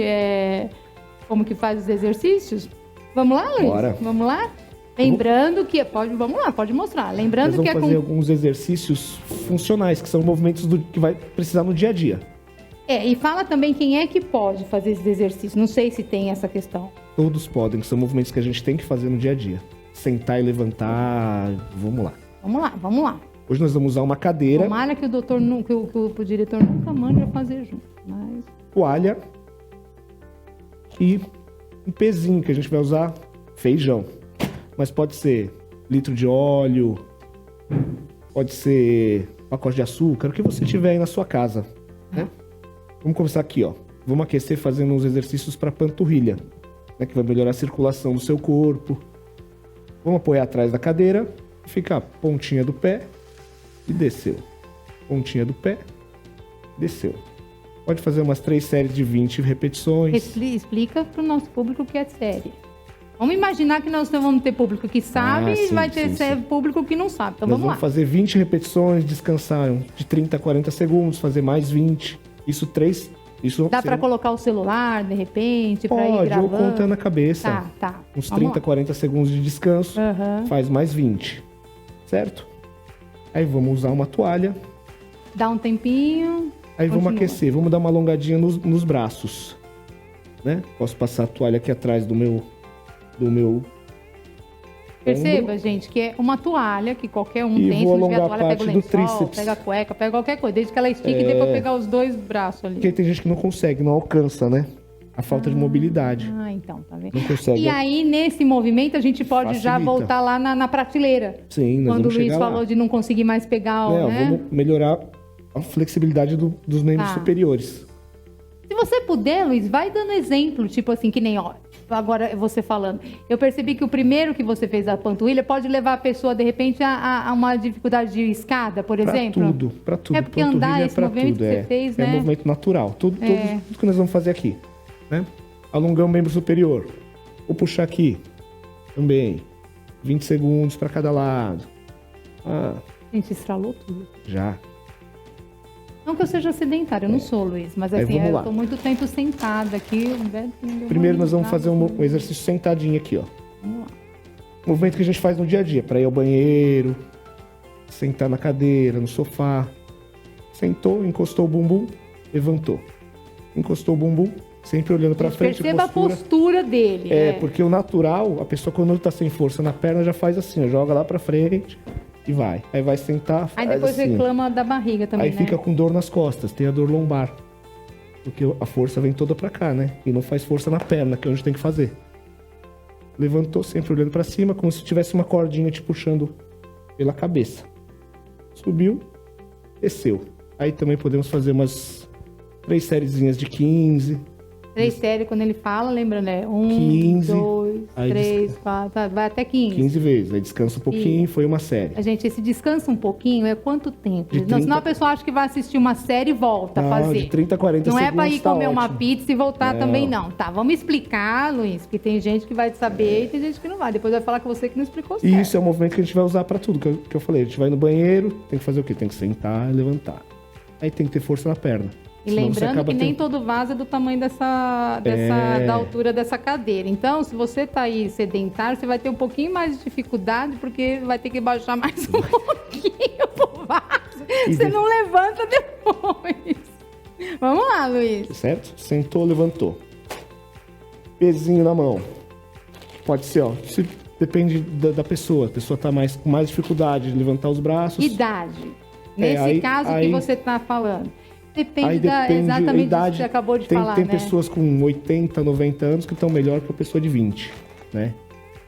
como que faz os exercícios? Vamos lá, Luiz? Bora. Vamos lá? Lembrando que... vamos lá, pode mostrar. Lembrando Nós que vamos fazer alguns exercícios funcionais, que são movimentos que vai precisar no dia a dia. E fala também quem é que pode fazer esses exercícios. Não sei se tem essa questão. Todos podem, são movimentos que a gente tem que fazer no dia a dia. Sentar e levantar, vamos lá. Vamos lá. Hoje nós vamos usar uma cadeira, Tomara que o doutor, que o diretor nunca mande eu fazer junto. Mas... toalha e um pezinho que a gente vai usar, feijão. Mas pode ser litro de óleo, pode ser pacote de açúcar, o que você tiver aí na sua casa, né? Vamos começar aqui, ó. Vamos aquecer fazendo uns exercícios para panturrilha, né? Que vai melhorar a circulação do seu corpo. Vamos apoiar atrás da cadeira, ficar pontinha do pé e desceu. Pontinha do pé, desceu. Pode fazer umas 3 séries de 20 repetições. Explica para o nosso público o que é série. Vamos imaginar que nós vamos ter público que sabe e vai ter público que não sabe. Então nós vamos lá. Vamos fazer 20 repetições, descansar de 30 a 40 segundos, fazer mais 20. Dá para colocar o celular, de repente, para ir gravando? Pode, ou contando na cabeça. Tá. Uns 30, 40 segundos de descanso, faz mais 20. Certo? Aí vamos usar uma toalha. Dá um tempinho. Aí vamos aquecer, vamos dar uma alongadinha nos braços. Né? Posso passar a toalha aqui atrás do meu Perceba, ombro. Gente, que é uma toalha que qualquer um E tem. vou Se não tiver a alongar toalha, a pega o parte do lençol, tríceps. pega a cueca, pega qualquer coisa. Desde que ela estique e dê pra pegar os 2 braços ali. Porque tem gente que não consegue, não alcança, né? A falta de mobilidade. Então, tá vendo? Não consegue. E aí, nesse movimento, a gente pode Facilita. já voltar lá na prateleira. Sim, nós Quando o vamos Luiz chegar falou lá. de não conseguir mais pegar o, né? Vamos melhorar a flexibilidade dos membros superiores. Se você puder, Luiz, vai dando exemplo, tipo assim, que nem, ó, agora você falando. Eu percebi que o primeiro que você fez a panturrilha pode levar a pessoa, de repente, a uma dificuldade de escada, por exemplo. Pra tudo. É porque andar esse movimento que você fez, né? É movimento natural. Tudo que nós vamos fazer aqui, né? Alongar o membro superior. Vou puxar aqui também. 20 segundos para cada lado. A gente estralou tudo. Já. Não que eu seja sedentária, eu não sou, Luiz, mas assim, eu tô muito tempo sentada aqui. Primeiro nós vamos fazer um exercício sentadinho aqui, ó. Vamos lá. Movimento que a gente faz no dia a dia, para ir ao banheiro, sentar na cadeira, no sofá. Sentou, encostou o bumbum, levantou. Encostou o bumbum, Sempre olhando pra frente. Perceba a postura dele. Porque o natural, a pessoa quando tá sem força na perna já faz assim, ó, joga lá pra frente e vai. Aí vai sentar, Aí depois assim. reclama da barriga também, Aí fica com dor nas costas, tem a dor lombar. Porque a força vem toda pra cá, né? E não faz força na perna, que é onde tem que fazer. Levantou sempre olhando pra cima, como se tivesse uma cordinha te puxando pela cabeça. Subiu, desceu. Aí também podemos fazer umas 3 sériezinhas de 15. 3 séries, quando ele fala, lembra, né? 15, 2, 3, 4, vai até 15. 15 vezes. Aí descansa um pouquinho, foi uma série. Gente, esse descansa um pouquinho é quanto tempo? De 30... Senão a pessoa acha que vai assistir uma série e volta a fazer. De 30 a 40 não segundos. Não é pra ir comer uma ótimo. pizza e voltar também, não. Tá, vamos explicar, Luiz, porque tem gente que vai saber e tem gente que não vai. Depois vai falar que você que não explicou certo. E isso é um movimento que a gente vai usar pra tudo, que eu falei. A gente vai no banheiro, tem que fazer o quê? Tem que sentar e levantar. Aí tem que ter força na perna. E lembrando que nem todo vaso é do tamanho da altura dessa cadeira. Então, se você tá aí sedentário, você vai ter um pouquinho mais de dificuldade, porque vai ter que baixar mais um pouquinho pro vaso. Você não levanta depois. Vamos lá, Luiz. Certo? Sentou, levantou. Pezinho na mão. Pode ser, ó. Depende da pessoa. A pessoa tá com mais dificuldade de levantar os braços. Idade. Nesse caso que você tá falando. Depende exatamente idade, do que você acabou de falar, tem né? pessoas com 80, 90 anos que estão melhor que a pessoa de 20, né?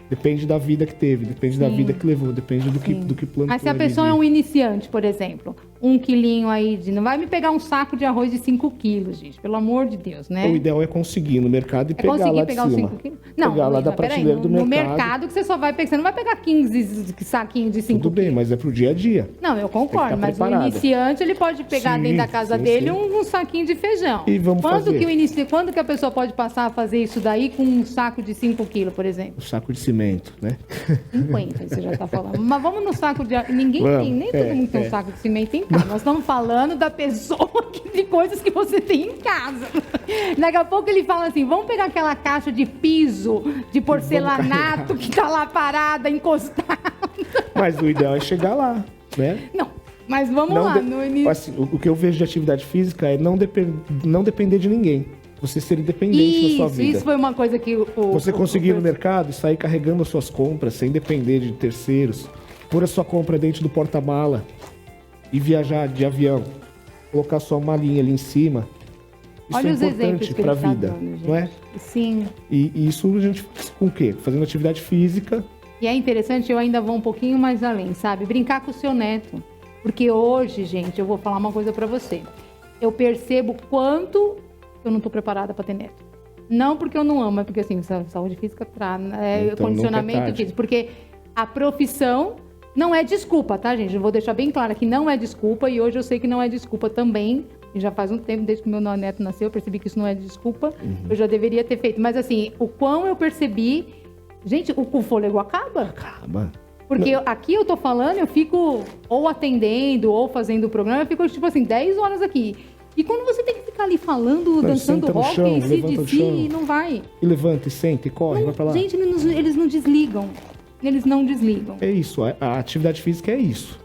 Depende da vida que teve, depende da vida que levou, depende do que plantou. Mas se a pessoa é um iniciante, por exemplo, 1 quilinho aí não vai me pegar um saco de arroz de 5 quilos, gente, pelo amor de Deus, né? O ideal é conseguir no mercado e pegar lá de cima. Os 5 quilos? Não, pegar lá da prateleira do mercado. No mercado que você só vai pegar, você não vai pegar 15 saquinhos de 5 quilos. Tudo bem, mas é pro dia a dia. Não, eu concordo, mas o iniciante, ele pode pegar dentro da casa dele um saquinho de feijão. E vamos fazer. Quando que a pessoa pode passar a fazer isso daí com um saco de 5 quilos, por exemplo? Um saco de cimento, né? 50, você já tá falando. Mas vamos no saco de... Ninguém tem, nem todo mundo tem um saco de cimento em casa. Nós estamos falando da pessoa, de coisas que você tem em casa. Daqui a pouco ele fala assim, vamos pegar aquela caixa de piso, de porcelanato que tá lá parada, encostada. Mas o ideal é chegar lá, né? Não, mas vamos lá. No início... Assim, o que eu vejo de atividade física é não depender de ninguém. Você ser independente na sua vida. Isso foi uma coisa que você conseguir ir no mercado e sair carregando as suas compras sem depender de terceiros. Pôr a sua compra dentro do porta-mala e viajar de avião. Colocar sua malinha ali em cima. Isso Olha é os exemplos importante que para a ele tá vida, dando, não é? Sim. E isso a gente faz com o quê? Fazendo atividade física. E é interessante, eu ainda vou um pouquinho mais além, sabe? Brincar com o seu neto. Porque hoje, gente, eu vou falar uma coisa para você. Eu percebo quanto eu não tô preparada para ter neto. Não porque eu não amo, é porque assim, saúde física, Então, condicionamento físico. Porque a profissão não é desculpa, tá, gente? Eu vou deixar bem claro que não é desculpa e hoje eu sei que não é desculpa também. E já faz um tempo, desde que meu neto nasceu, eu percebi que isso não é desculpa. Eu já deveria ter feito. Mas assim, o quão eu percebi... Gente, o fôlego acaba. Acaba. Porque aqui eu tô falando, eu fico ou atendendo ou fazendo o programa, eu fico tipo assim, 10 horas aqui. E quando você tem que ficar ali falando, dançando rock, e não vai. E levanta, e senta, e corre, vai pra lá. Gente, eles não desligam. Eles não desligam. É isso, a atividade física é isso.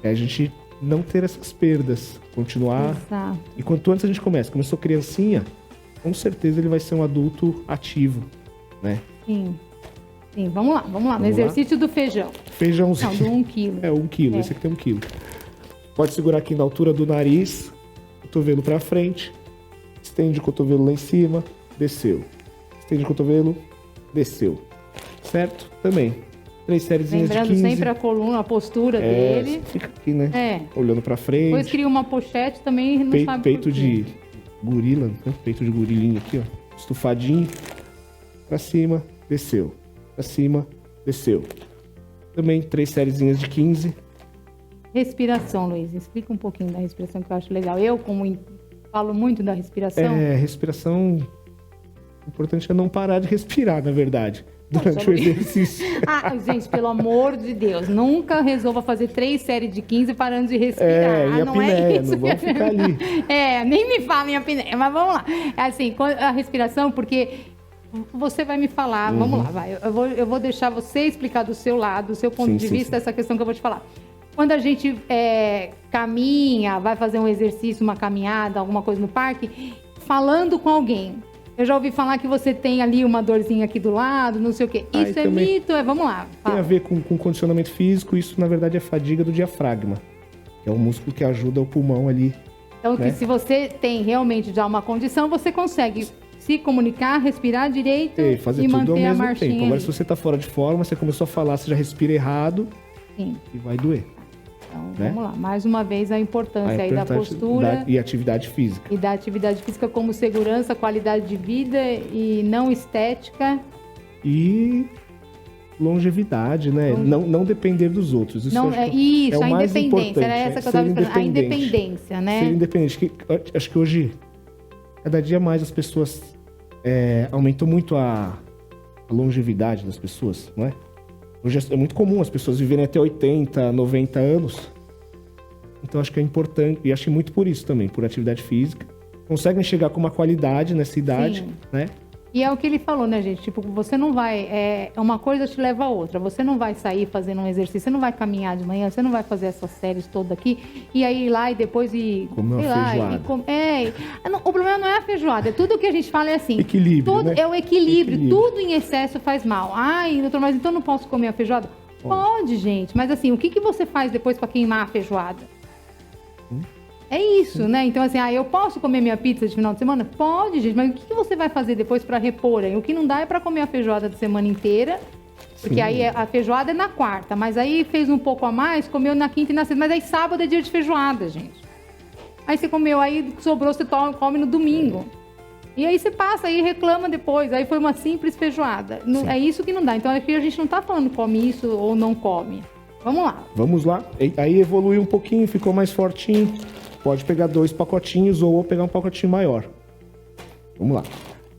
É a gente não ter essas perdas, continuar. Exato. E quanto antes a gente começa, começou criancinha, com certeza ele vai ser um adulto ativo, né? Sim. Sim, vamos lá. No exercício do feijão. Feijãozinho. Não, do 1 quilo. 1 quilo, esse aqui tem 1 quilo. Pode segurar aqui na altura do nariz, cotovelo pra frente, estende o cotovelo lá em cima, desceu. Estende o cotovelo, desceu. Certo? Também. 3 sériezinhas de 15. Lembrando sempre a coluna, a postura dele. Fica aqui, né? Olhando pra frente. Depois cria uma pochete também, não sabe peito de gorila, né? Peito de gorilinha aqui, ó. Estufadinho. Pra cima, desceu. Pra cima, desceu. Também 3 sériezinhas de 15. Respiração, Luiz. Explica um pouquinho da respiração que eu acho legal. Eu, como falo muito da respiração... Respiração... O importante é não parar de respirar, na verdade, durante o exercício. Gente, pelo amor de Deus, nunca resolva fazer 3 séries de 15 parando de respirar. E a apneia, não vamos ficar ali. Nem me falem em apneia, mas vamos lá. Assim, a respiração, porque... Você vai me falar, vamos lá, vai. Eu vou deixar você explicar do seu lado, do seu ponto de vista, essa questão que eu vou te falar. Quando a gente caminha, vai fazer um exercício, uma caminhada, alguma coisa no parque, falando com alguém. Eu já ouvi falar que você tem ali uma dorzinha aqui do lado, não sei o quê. Isso é também mito? Vamos lá. Fala. Tem a ver com condicionamento físico, isso na verdade é fadiga do diafragma, que é o músculo que ajuda o pulmão ali. Então, né? que se você tem realmente já uma condição, você consegue se comunicar, respirar direito E fazer e tudo manter ao a mesmo marchinha tempo. Agora, ali. se você tá fora de forma, você começou a falar, você já respira errado Sim. e vai doer. Então, né? vamos lá. Mais uma vez, a importância aí da postura e atividade física. e da atividade física como segurança, qualidade de vida e não estética. E longevidade, né? Não depender dos outros. Isso Não, eu acho isso, é o a mais independência. importante, Era essa que eu ser estava esperando. A independente. independência, né? Ser independente. Acho que hoje, cada dia mais as pessoas... aumentou muito a longevidade das pessoas, não é? Hoje é muito comum as pessoas viverem até 80, 90 anos. Então acho que é importante, e acho que muito por isso também, por atividade física. Conseguem chegar com uma qualidade nessa idade, Sim. né? E é o que ele falou, né, gente? Tipo, você não vai... uma coisa te leva a outra. Você não vai sair fazendo um exercício, você não vai caminhar de manhã, você não vai fazer essas séries todas aqui, e aí ir lá e depois Comer uma feijoada. O problema não é a feijoada. Tudo que a gente fala é assim... Equilíbrio, né? É o equilíbrio. Tudo em excesso faz mal. Ai, doutor, mas então não posso comer a feijoada? Pode, gente. Mas assim, o que você faz depois para queimar a feijoada? É isso, né? Então, assim, eu posso comer minha pizza de final de semana? Pode, gente, mas o que você vai fazer depois para repor? O que não dá é para comer a feijoada de semana inteira, porque Sim. aí a feijoada é na quarta, mas aí fez um pouco a mais, comeu na quinta e na sexta, mas aí sábado é dia de feijoada, gente. Aí você comeu, aí sobrou, você come no domingo. E aí você passa e reclama depois, aí foi uma simples feijoada. É isso que não dá. Então aqui a gente não tá falando come isso ou não come. Vamos lá. Vamos lá. Aí evoluiu um pouquinho, ficou mais fortinho. Pode pegar 2 pacotinhos ou pegar um pacotinho maior. Vamos lá.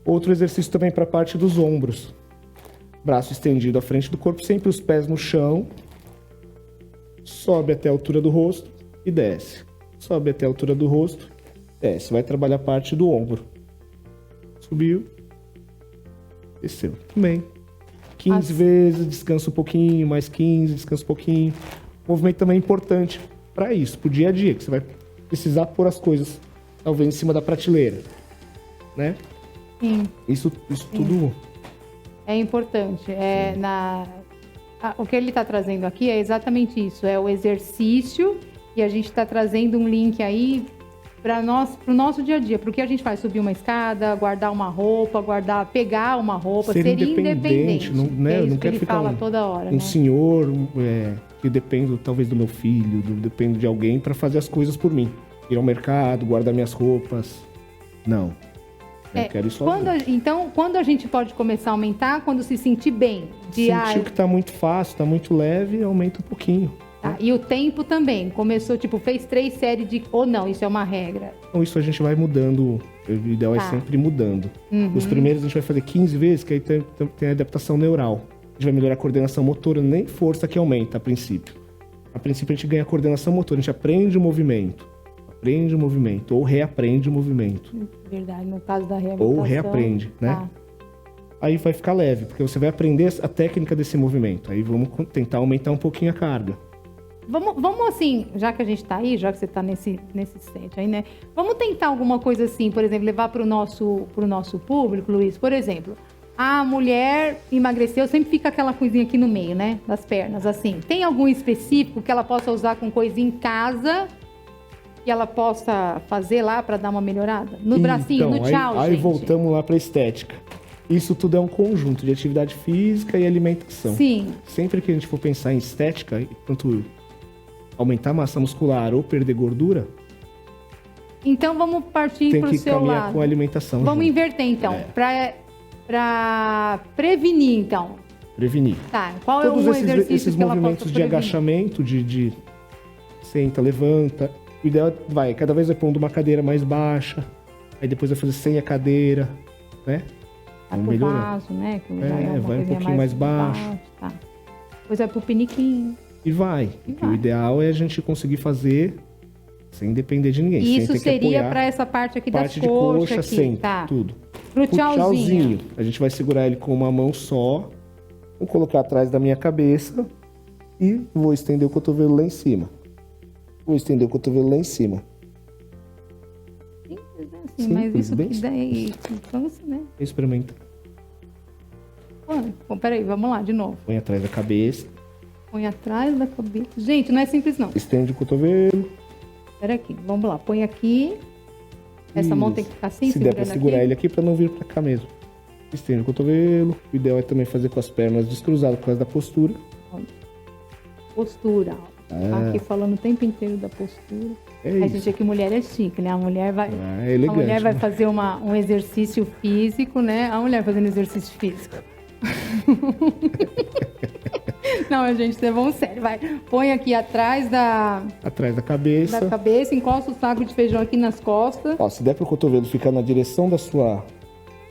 Outro exercício também para a parte dos ombros. Braço estendido à frente do corpo, sempre os pés no chão. Sobe até a altura do rosto e desce. Sobe até a altura do rosto, desce. Vai trabalhar a parte do ombro. Subiu. Desceu. Também. 15 vezes, descansa um pouquinho, mais 15, descansa um pouquinho. O movimento também é importante para isso, pro dia a dia, que você vai precisar pôr as coisas, talvez, em cima da prateleira, né? Sim. Isso tudo... É importante. O que ele está trazendo aqui é exatamente isso. É o exercício e a gente está trazendo um link aí para o nosso dia a dia. Para o que a gente faz? Subir uma escada, guardar uma roupa, pegar uma roupa, ser independente. Não, né? É isso não que quero ele ficar fala toda hora, um né? senhor que dependo talvez do meu filho, dependo de alguém para fazer as coisas por mim. Ir ao mercado, guardar minhas roupas. Não. Eu quero ir sozinho. Então, quando a gente pode começar a aumentar? Quando se sentir bem. Sentiu que tá muito fácil, tá muito leve, aumenta um pouquinho. Tá. E o tempo também. Começou, fez 3 séries de... Ou não, isso é uma regra. Então isso a gente vai mudando. O ideal é sempre mudando. Os primeiros a gente vai fazer 15 vezes, que aí tem a adaptação neural. A gente vai melhorar a coordenação motora, nem força que aumenta a princípio. A princípio a gente ganha coordenação motora, a gente aprende o movimento. Aprende o movimento, ou reaprende o movimento. Verdade, no caso da reabilitação. Ou reaprende, né? Tá. Aí vai ficar leve, porque você vai aprender a técnica desse movimento. Aí vamos tentar aumentar um pouquinho a carga. Vamos assim, já que a gente tá aí, já que você tá nesse set aí, né? Vamos tentar alguma coisa assim, por exemplo, levar pro nosso público, Luiz. Por exemplo, a mulher emagreceu, sempre fica aquela coisinha aqui no meio, né? Das pernas, assim. Tem algum específico que ela possa usar com coisa em casa, que ela possa fazer lá para dar uma melhorada? No bracinho, no tchau, aí gente. voltamos lá pra estética. Isso tudo é um conjunto de atividade física e alimentação. Sim. Sempre que a gente for pensar em estética, tanto aumentar a massa muscular ou perder gordura, Então vamos partir tem pro que seu caminhar lado. com a alimentação. Vamos junto. inverter então, para prevenir então. Prevenir. Tá, qual Todos é o exercício esses que ela possa movimentos de prevenir? agachamento, de senta, levanta. O ideal é cada vez vai pondo uma cadeira mais baixa, aí depois vai fazer sem a cadeira, né? Vai pro vaso, né? Que vai um pouquinho mais baixo. Tá. Depois vai pro piniquinho. E vai. O ideal é a gente conseguir fazer sem depender de ninguém. E sem isso ter que seria apoiar para essa parte aqui das parte de coxas coxa, aqui, sempre, tá? tudo. Pro O tchauzinho. A gente vai segurar ele com uma mão só. Vou colocar atrás da minha cabeça e vou estender o cotovelo lá em cima. Vou estender o cotovelo lá em cima. assim, Sim, mas isso bem que daí... Então, assim, né? Experimenta. Bom, peraí, vamos lá, de novo. Põe atrás da cabeça. Põe atrás da cabeça. Gente, não é simples, não. Estende o cotovelo. Espera aqui, vamos lá. Põe aqui. Essa mão Isso. tem que ficar assim, Se der pra segurar aqui. ele aqui pra não vir pra cá mesmo. Estende o cotovelo. O ideal é também fazer com as pernas descruzadas por causa da postura. Postura. Aqui falando o tempo inteiro da postura. É A isso. gente aqui, mulher é chique, né? A mulher vai, É elegante, a mulher vai né? fazer um exercício físico, né? A mulher fazendo exercício físico. Não, gente, vamos sério. Vai. Põe aqui atrás Atrás da da cabeça. cabeça, encosta o saco de feijão aqui nas costas. Ó, se der pro cotovelo ficar na direção da sua...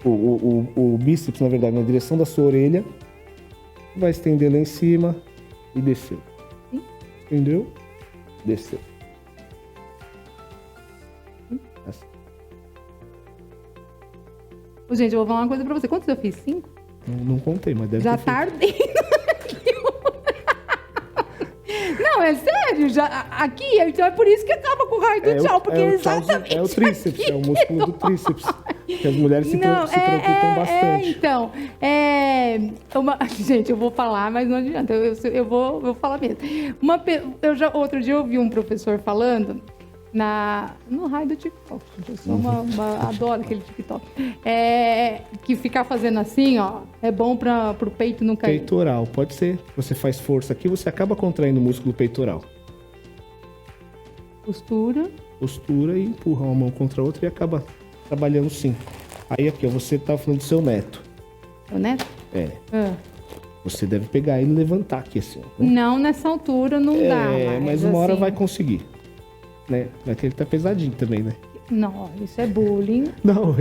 O bíceps, na verdade, na direção da sua orelha. Vai estender lá em cima e desceu. Sim. Entendeu? Desceu. Assim. Ô, gente, eu vou falar uma coisa pra você. Quantos eu fiz? 5? Não contei, mas deve Já ter tá ardendo aqui. Não, é sério. Aqui, então é por isso que acaba com o raio do tchau. Porque é exatamente é o tríceps, aqui. é o músculo do tríceps. Que as mulheres se preocupam bastante. Então, gente, eu vou falar, mas não adianta, eu vou falar mesmo. Outro dia eu ouvi um professor falando no raio do TikTok, gente, eu sou adoro aquele TikTok, que ficar fazendo assim, ó, é bom pro peito não cair. Peitoral, pode ser. Você faz força aqui, você acaba contraindo o músculo peitoral. Postura e empurra uma mão contra a outra e acaba trabalhando sim. Aí aqui, ó, você tá falando do seu neto. Seu neto? É. Ah. Você deve pegar ele e levantar aqui assim, ó, né? Não, nessa altura não dá. Mas uma hora assim, vai conseguir. Né? Mas ele tá pesadinho também, né? Não, isso é bullying. Não,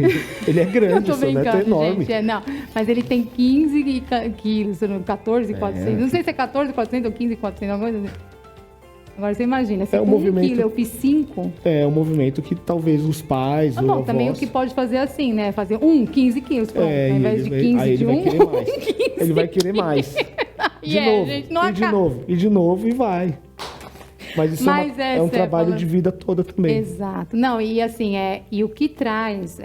ele é Eu grande, tô seu neto é brincando, enorme. gente. Não, mas ele tem 15 quilos, 14,400. Não sei se é 14,400 ou 15,400, alguma coisa assim. Agora você imagina, se É um com movimento- 1 quilo eu fiz 5. É um movimento que talvez os pais ou Bom, avós... também o que pode fazer assim, né? Fazer 15 quilos, pronto. Ao e invés de 15 aí de ele vai 1, querer mais. Ele vai querer mais. De novo, gente, não e de acaba. novo, e de novo, e vai. Mas isso Mas é um você trabalho falando- de vida toda também. Exato. Não, e assim, e o que traz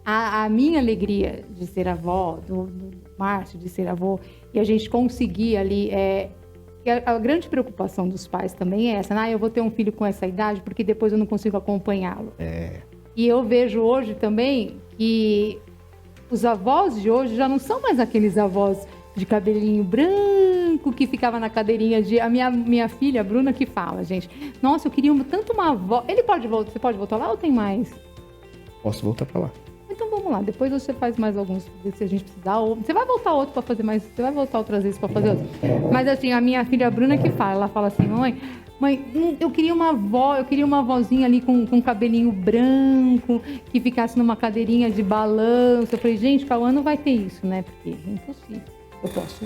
a minha alegria de ser avó, do Márcio de ser avô, e a gente conseguir ali, que a grande preocupação dos pais também é essa, né? Eu vou ter um filho com essa idade porque depois eu não consigo acompanhá-lo. E eu vejo hoje também que os avós de hoje já não são mais aqueles avós de cabelinho branco que ficava na cadeirinha de... A minha filha, a Bruna, que fala, gente, nossa, eu queria tanto uma avó... Você pode voltar lá ou tem mais? Posso voltar pra lá. Então vamos lá, depois você faz mais alguns, se a gente precisar. Ou... Você vai voltar outro para fazer mais... Você vai voltar outras vezes para fazer outro. Mas assim, a minha filha, a Bruna, que fala, ela fala assim, mãe, eu queria uma avózinha ali com cabelinho branco, que ficasse numa cadeirinha de balanço. Eu falei, gente, Cauã não vai ter isso, né? Porque é impossível. Eu posso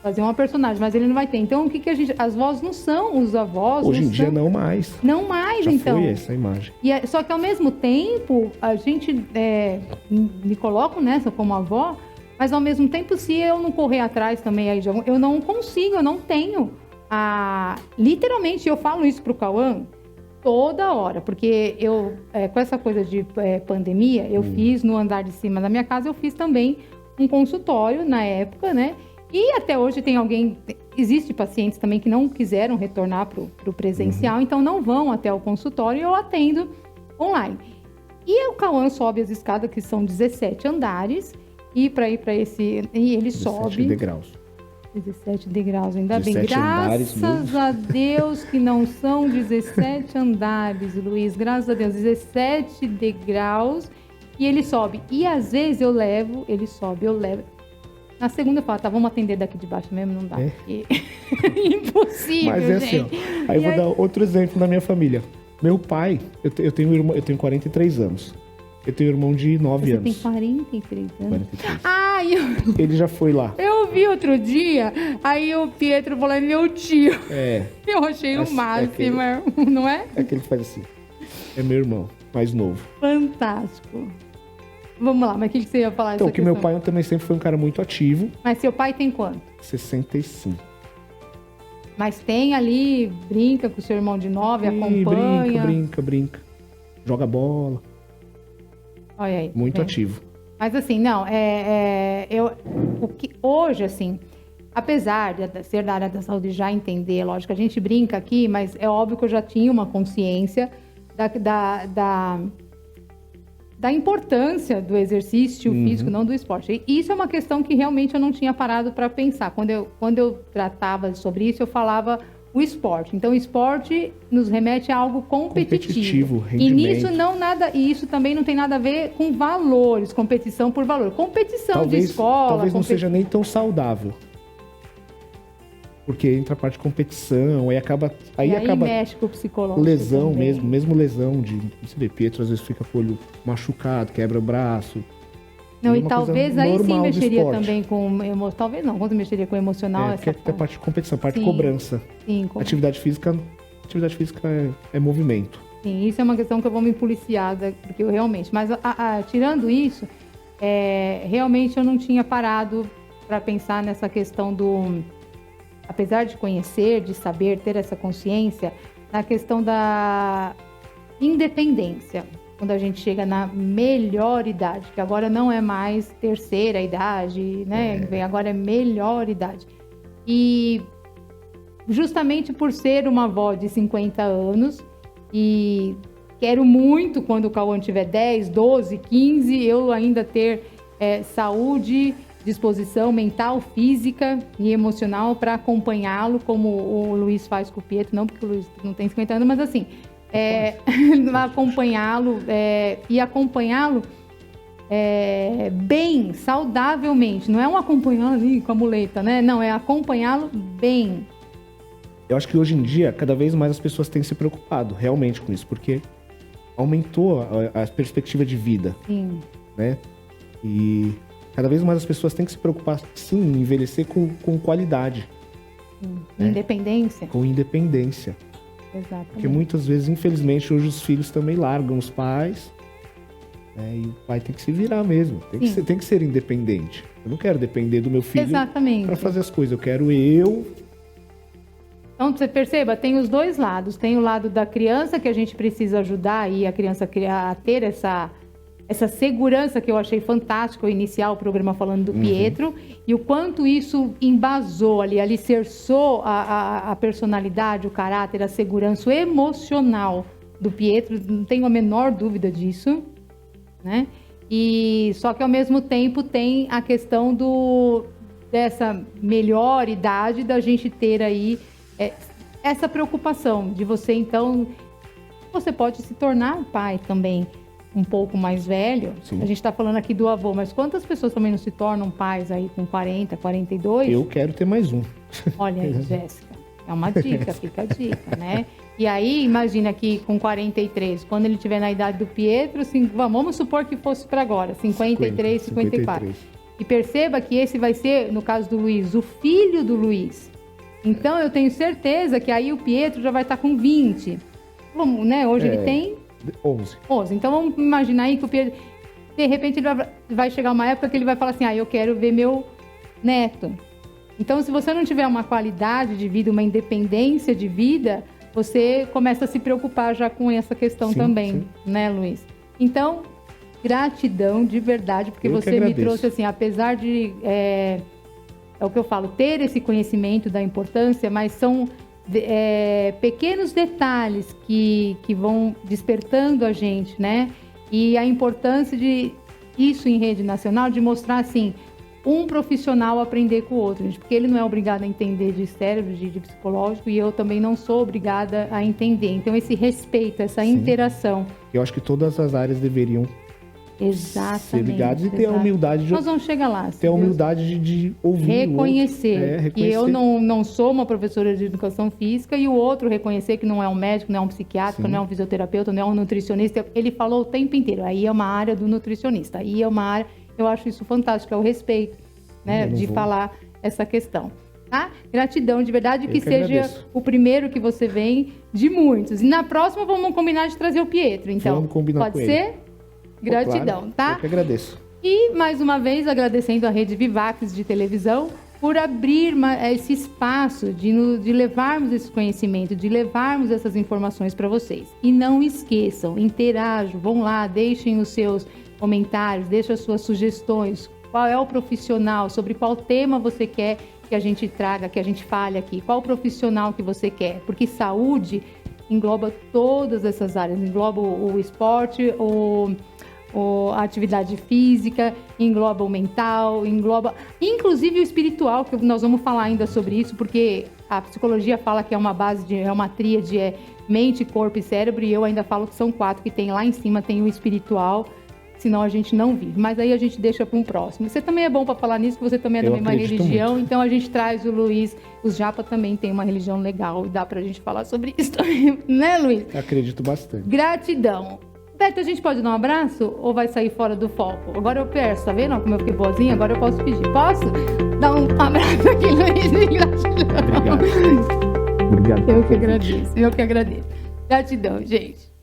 fazer uma personagem, mas ele não vai ter. Então, o que a gente... As vozes não são os avós. Hoje não em dia, são... não mais. Não mais, Já então. foi essa a imagem. Só que, ao mesmo tempo, a gente... me coloco nessa como avó, mas, ao mesmo tempo, se eu não correr atrás também, aí eu não consigo, eu não tenho. Literalmente, eu falo isso pro Cauã toda hora, porque eu, com essa coisa de pandemia, eu fiz no andar de cima da minha casa, eu fiz também um consultório na época, né? E até hoje existe pacientes também que não quiseram retornar pro presencial, então não vão até o consultório e eu atendo online. E o Cauã sobe as escadas, que são 17 andares, e para ir para esse... E ele 17 sobe... degraus. 17 degraus, ainda bem. 17 andares Graças mesmo. a Deus que não são 17 andares, Luiz. Graças a Deus, 17 degraus. E ele sobe. E às vezes ele sobe, eu levo. Na segunda eu falo, tá, vamos atender daqui de baixo mesmo, não dá. Porque... Impossível, Mas é gente. assim, ó. Aí eu vou dar outro exemplo na minha família. Meu pai, eu tenho um irmão, eu tenho 43 anos. Eu tenho um irmão de 9 Você anos. tem 43 anos? 43. Eu Ele já foi lá. vi outro dia, aí o Pietro falou, é meu tio. Eu achei o Esse- máximo, não é? É que ele faz assim. É meu irmão, mais novo. Fantástico. Vamos lá, mas o que você ia falar? Então, essa que meu questão? pai também sempre foi um cara muito ativo. Mas seu pai tem quanto? 65. Mas tem ali, brinca com o seu irmão de 9, Ih, acompanha. brinca. Joga bola. Olha aí. Muito ativo. Mas assim, não, o que hoje, assim, apesar de ser da área da saúde já entender, lógico, a gente brinca aqui, mas é óbvio que eu já tinha uma consciência da importância do exercício físico, não do esporte. E isso é uma questão que realmente eu não tinha parado para pensar. Quando eu tratava sobre isso, eu falava o esporte. Então, o esporte nos remete a algo competitivo. E nisso e isso também não tem nada a ver com valores, competição por valor. Competição de escola. Talvez não seja nem tão saudável. Porque entra a parte de competição, aí acaba mexe com o psicológico. Lesão também. mesmo lesão de. Você vê, Pietro às vezes fica com o olho machucado, quebra o braço. Não, e talvez aí sim mexeria também com... Talvez não, quando mexeria com o emocional... Porque tem a parte de competição, a parte de cobrança. Sim, Atividade física é movimento. Sim, isso é uma questão que eu vou me policiar, porque eu realmente... Mas tirando isso, realmente eu não tinha parado para pensar nessa questão do... Apesar de conhecer, de saber, ter essa consciência, na questão da independência. Quando a gente chega na melhor idade, que agora não é mais terceira idade, né? Agora é melhor idade. E justamente por ser uma avó de 50 anos, e quero muito, quando o Cauã tiver 10, 12, 15, eu ainda ter saúde, disposição mental, física e emocional para acompanhá-lo, como o Luiz faz com o Pietro, não porque o Luiz não tem 50 anos, mas assim... acompanhá-lo e acompanhá-lo bem, saudavelmente. Não é um acompanhá-lo ali com a muleta, né? Não, é acompanhá-lo bem. Eu acho que hoje em dia, cada vez mais as pessoas têm se preocupado realmente com isso, porque aumentou a perspectiva de vida. Sim. Né? E cada vez mais as pessoas têm que se preocupar, sim, em envelhecer com qualidade. Né? Independência. Com independência. Exatamente. Porque muitas vezes, infelizmente, hoje os filhos também largam os pais, né? E o pai tem que se virar mesmo. Tem que ser independente. Eu não quero depender do meu filho para fazer as coisas. Eu quero eu... Então, você perceba, tem os dois lados. Tem o lado da criança, que a gente precisa ajudar aí a criança a ter essa segurança, que eu achei fantástico, iniciar o programa falando do Pietro, e o quanto isso embasou ali, alicerçou a personalidade, o caráter, a segurança, o emocional do Pietro, não tenho a menor dúvida disso, né? E só que ao mesmo tempo tem a questão dessa melhor idade da gente ter aí essa preocupação de você, então, você pode se tornar pai também, um pouco mais velho. Sim. A gente está falando aqui do avô, mas quantas pessoas também não se tornam pais aí com 40, 42? Eu quero ter mais um. Olha aí, Jéssica, é uma dica, fica a dica, né? E aí, imagina que com 43, quando ele estiver na idade do Pietro, vamos supor que fosse para agora, 53, 54. E perceba que esse vai ser, no caso do Luiz, o filho do Luiz. Então, eu tenho certeza que aí o Pietro já vai estar com 20. Vamos, né? Hoje ele tem... 11. Então vamos imaginar aí que o Pedro, de repente, ele vai chegar uma época que ele vai falar assim: eu quero ver meu neto. Então, se você não tiver uma qualidade de vida, uma independência de vida, você começa a se preocupar já com essa questão também, né, Luiz? Então, gratidão de verdade, porque você me trouxe assim, apesar de, é o que eu falo, ter esse conhecimento da importância, mas são pequenos detalhes que vão despertando a gente, né? E a importância de isso em rede nacional, de mostrar assim, um profissional aprender com o outro, gente, porque ele não é obrigado a entender de cérebro, de psicológico, e eu também não sou obrigada a entender. Então, esse respeito, essa interação. Eu acho que todas as áreas deveriam ser ligadas e ter a humildade de... Nós vamos chegar lá. Ter a humildade de ouvir reconhecer que eu não sou uma professora de educação física, e o outro reconhecer que não é um médico, não é um psiquiatra, não é um fisioterapeuta, não é um nutricionista. Ele falou o tempo inteiro. Aí é uma área do nutricionista. Aí é uma área... Eu acho isso fantástico, é o respeito, né? De falar essa questão. Tá? Gratidão, de verdade, que seja o primeiro que você vem de muitos. E na próxima vamos combinar de trazer o Pietro, então. Vamos combinar pode com ser? Ele. Gratidão, claro, tá? Eu que agradeço. E, mais uma vez, agradecendo a Rede Vivax de televisão, por abrir esse espaço de levarmos esse conhecimento, de levarmos essas informações para vocês. E não esqueçam, interajam, vão lá, deixem os seus comentários, deixem as suas sugestões. Qual é o profissional, sobre qual tema você quer que a gente traga, que a gente fale aqui? Qual profissional que você quer? Porque saúde engloba todas essas áreas, engloba o esporte, a atividade física, engloba o mental, engloba inclusive o espiritual, que nós vamos falar ainda sobre isso, porque a psicologia fala que é uma base, é uma tríade, é mente, corpo e cérebro, e eu ainda falo que são 4, que tem lá em cima, tem o espiritual, senão a gente não vive. Mas aí a gente deixa para um próximo. Você também é bom para falar nisso, porque você também é da mesma religião, muito. Então a gente traz o Luiz. Os Japa também tem uma religião legal e dá pra gente falar sobre isso também, né, Luiz? Acredito bastante. Gratidão. Beto, a gente pode dar um abraço ou vai sair fora do foco? Agora eu peço, tá vendo como eu fiquei boazinha? Agora eu posso pedir. Posso? Dar um abraço aqui, Luiz. Gratidão. Obrigado. Eu que agradeço. Gratidão, gente.